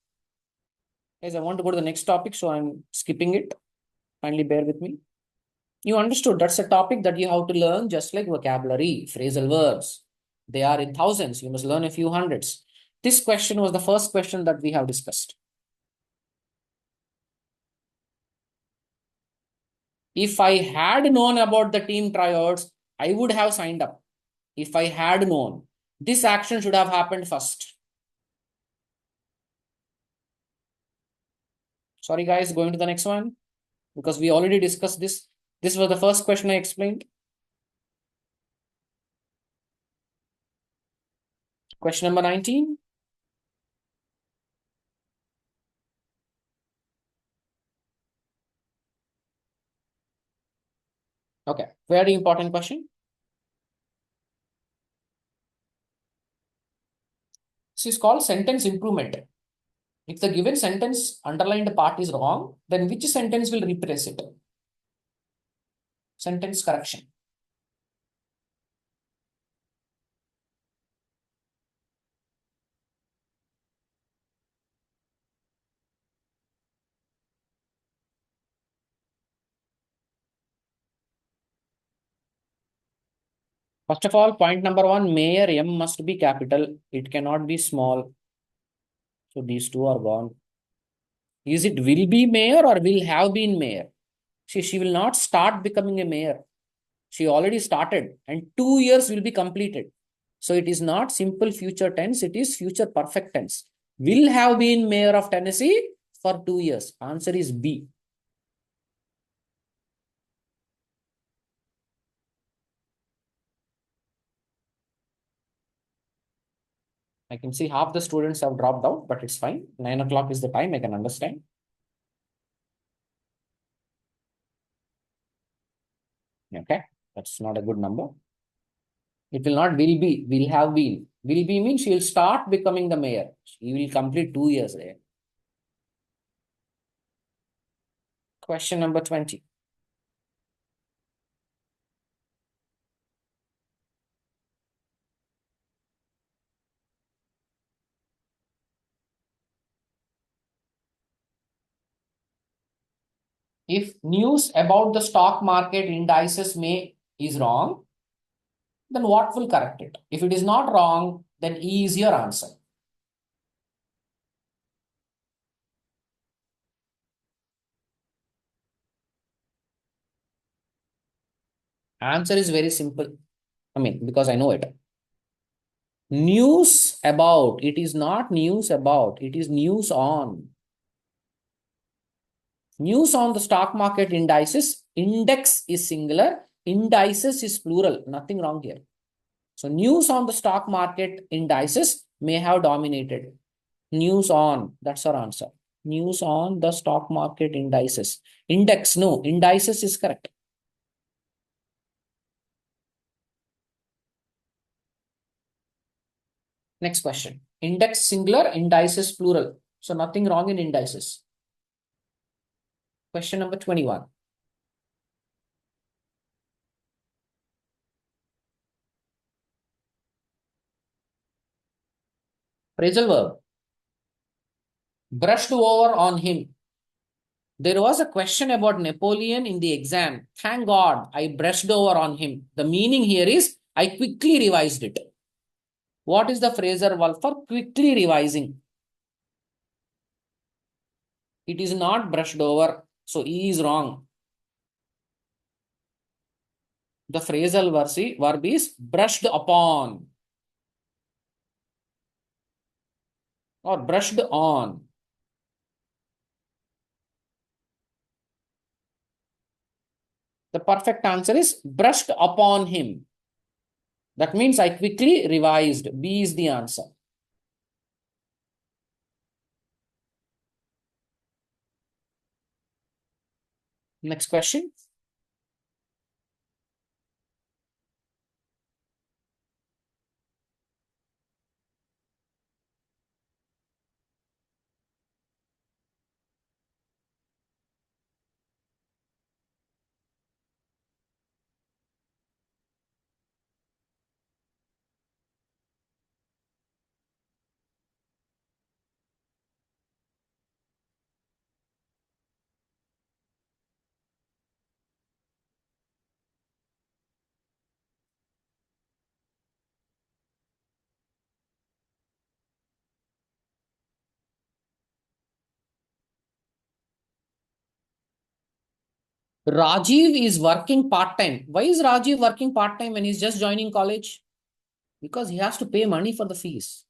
Guys, I want to go to the next topic, so I'm skipping it. Kindly bear with me. You understood that's a topic that you have to learn, just like vocabulary, phrasal verbs. They are in thousands. You must learn a few hundreds. This question was the first question that we have discussed. If I had known about the team tryouts, I would have signed up. If I had known, this action should have happened first. Sorry, guys, going to the next one because we already discussed this. This was the first question I explained. Question number 19. Okay, very important question. This is called sentence improvement. If the given sentence underlined part is wrong, then which sentence will replace it? Sentence correction. First of all, point number one, mayor M must be capital. It cannot be small. So these two are gone. Is it will be mayor or will have been mayor? See, she will not start becoming a mayor. She already started and 2 years will be completed. So it is not simple future tense. It is future perfect tense. Will have been mayor of Tennessee for 2 years. Answer is B. I can see half the students have dropped out, but it's fine. 9 o'clock is the time. I can understand. Okay. That's not a good number. It will not will be, will have been. Will be means she will start becoming the mayor. She will complete 2 years there. Question number 20. If news about the stock market indices may is wrong, then what will correct it? If it is not wrong, then E is your answer. Answer is very simple. I mean, because I know it. News about, it is not news about, it is news on. News on the stock market indices, index is singular, indices is plural, nothing wrong here. So news on the stock market indices may have dominated. News on, that's our answer. News on the stock market indices. Index, no, indices is correct. Next question. Index singular, indices plural. So nothing wrong in indices. Question number 21. Phrasal verb. Brushed over on him. There was a question about Napoleon in the exam. Thank God I brushed over on him. The meaning here is I quickly revised it. What is the phrasal verb for quickly revising? It is not brushed over. So E is wrong. The phrasal verb is brushed upon or brushed on. The perfect answer is brushed upon him. That means I quickly revised. B is the answer. Next question. Rajiv is working part-time. Why is Rajiv working part-time when he's just joining college? Because he has to pay money for the fees.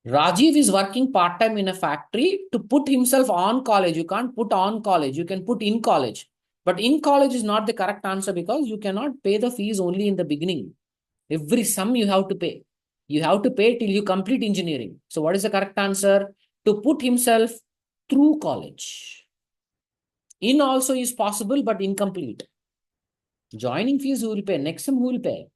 Rajiv is working part-time in a factory to put himself on college. You can't put on college. You can put in college. But in college is not the correct answer because you cannot pay the fees only in the beginning. Every sum you have to pay. You have to pay till you complete engineering. So what is the correct answer? To put himself through college. In also is possible but incomplete. Joining fees who will pay? Next sem who will pay?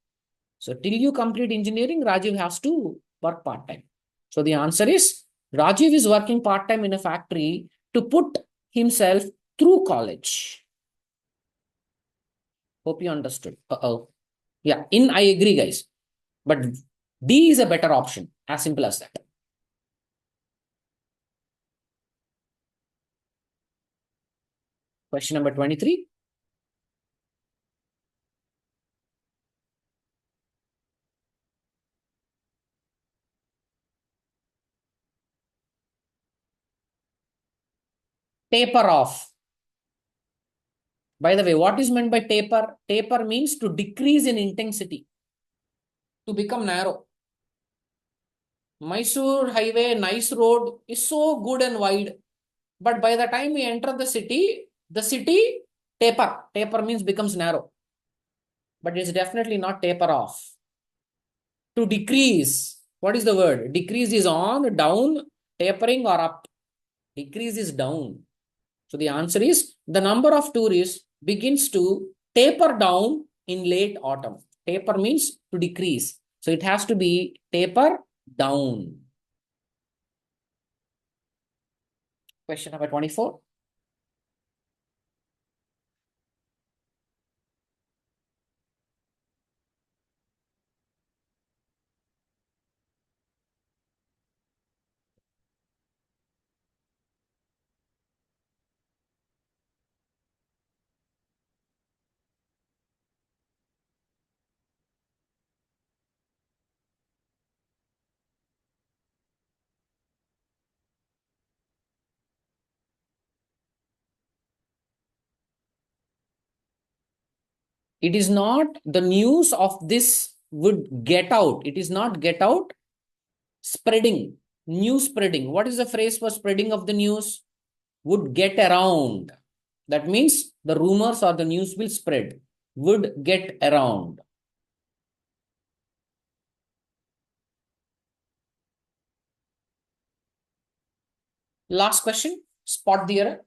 So till you complete engineering, Rajiv has to work part-time. So the answer is Rajiv is working part-time in a factory to put himself through college. Hope you understood. Uh-oh. Yeah, in I agree, guys. But D is a better option. As simple as that. Question number 23. Taper off. By the way, what is meant by taper? Taper means to decrease in intensity, to become narrow. Mysore highway, nice road is so good and wide. But by the time we enter the city taper means becomes narrow. But it's definitely not taper off. To decrease. What is the word? Decrease is on, down, tapering or up. Decrease is down. So the answer is the number of tourists begins to taper down in late autumn. Taper means to decrease. So it has to be taper down. Question number 24. It is not the news of this would get out. It is not get out. Spreading. News spreading. What is the phrase for spreading of the news? Would get around. That means the rumors or the news will spread. Would get around. Last question. Spot the error.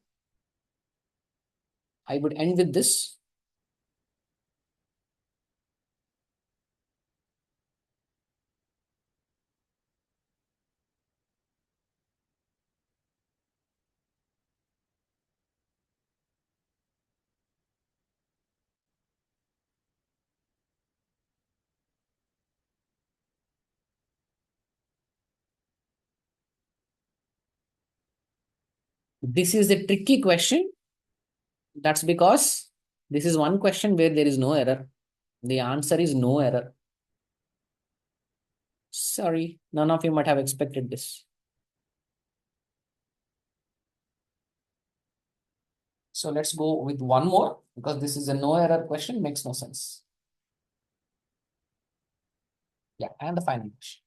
I would end with this. This is a tricky question. That's because this is one question where there is no error. The answer is no error. Sorry, none of you might have expected this. So let's go with one more because this is a no error question, makes no sense. Yeah, and the final question.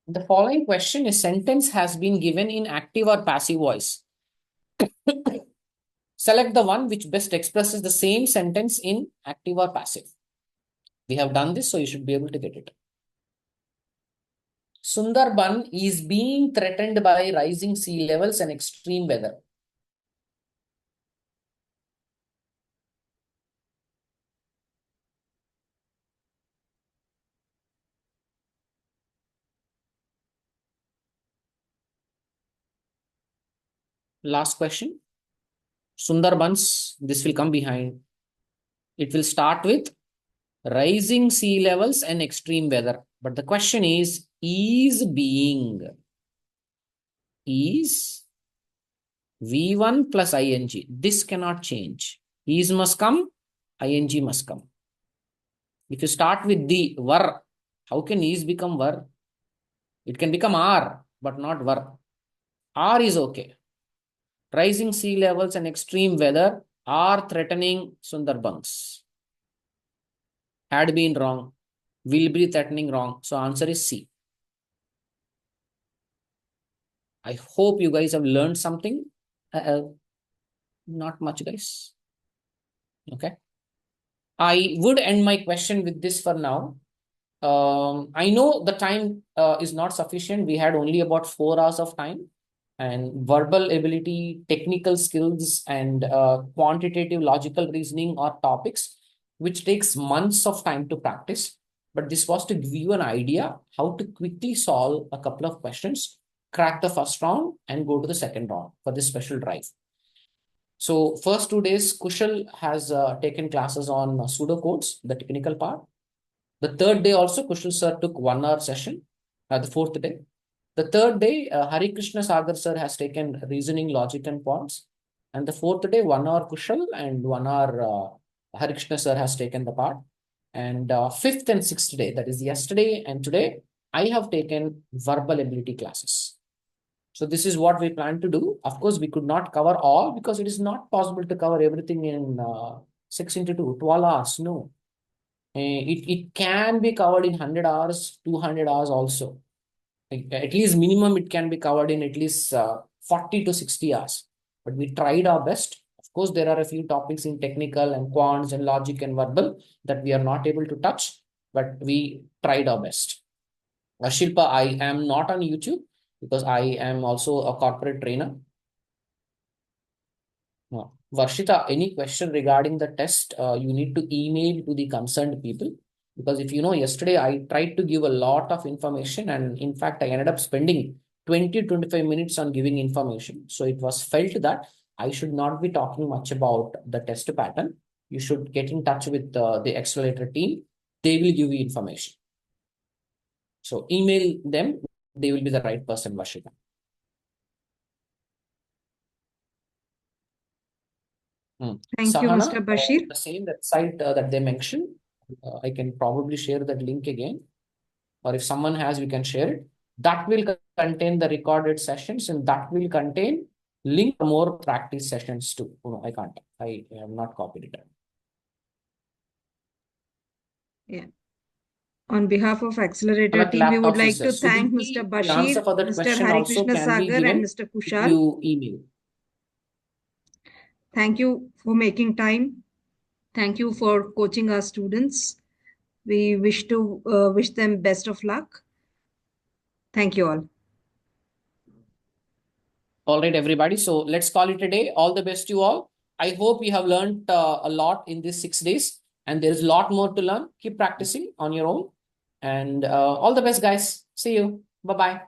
The following question, a sentence has been given in active or passive voice. Select the one which best expresses the same sentence in active or passive. We have done this, so you should be able to get it. Sundarban is being threatened by rising sea levels and extreme weather. Last question. Sundarbans, this will come behind. It will start with rising sea levels and extreme weather. But the question is being. Is V1 plus ing. This cannot change. Is must come ing must come. If you start with the were, how can is become were? It can become are, but not were. Are is okay. Rising sea levels and extreme weather are threatening Sundarbans. Had been wrong. Will be threatening wrong. So answer is C. I hope you guys have learned something. Not much, guys. Okay. I would end my question with this for now. I know the time is not sufficient. We had only about 4 hours of time, and verbal ability, technical skills, and quantitative logical reasoning are topics which takes months of time to practice. But this was to give you an idea how to quickly solve a couple of questions, crack the first round, and go to the second round for this special drive. So first 2 days, Kushal has taken classes on pseudocodes, the technical part. The third day also, Kushal sir took 1 hour session. The fourth day. The third day, Hari Krishna Sagar sir has taken reasoning, logic, and points. And the fourth day, 1 hour Kushal and 1 hour Hari Krishna sir has taken the part. And fifth and sixth day, that is yesterday and today, I have taken verbal ability classes. So this is what we plan to do. Of course, we could not cover all because it is not possible to cover everything in 6 into 2, 12 hours. No. It can be covered in 100 hours, 200 hours also. At least minimum it can be covered in at least 40 to 60 hours. But we tried our best. Of course, there are a few topics in technical and quants and logic and verbal that we are not able to touch, but we tried our best. Shilpa, I am not on YouTube because I am also a corporate trainer. No. Varshita, any question regarding the test, you need to email to the concerned people. Because if you know, yesterday I tried to give a lot of information, and in fact, I ended up spending 20 to 25 minutes on giving information. So it was felt that I should not be talking much about the test pattern. You should get in touch with the Xcelerator team. They will give you information. So email them, they will be the right person, Varshita. Thank you, Sahana, Mr. Bashir. the same website that they mentioned, I can probably share that link again. Or if someone has, we can share it. That will contain the recorded sessions, and that will contain link for more practice sessions too. Oh, no, I can't. I have not copied it. Yeah. On behalf of Xcelerator Connect team, we would laptops like is to thank Sudipti. Mr. The answer Bashir, for that Mr. question Hari also Krishna can be Sagar, and given Mr. if Kushal. you email. Thank you for making time. Thank you for coaching our students. We wish them best of luck. Thank you all. All right, everybody. So let's call it a day. All the best to you all. I hope you have learned a lot in these 6 days, and there's a lot more to learn. Keep practicing on your own. And all the best, guys. See you. Bye bye.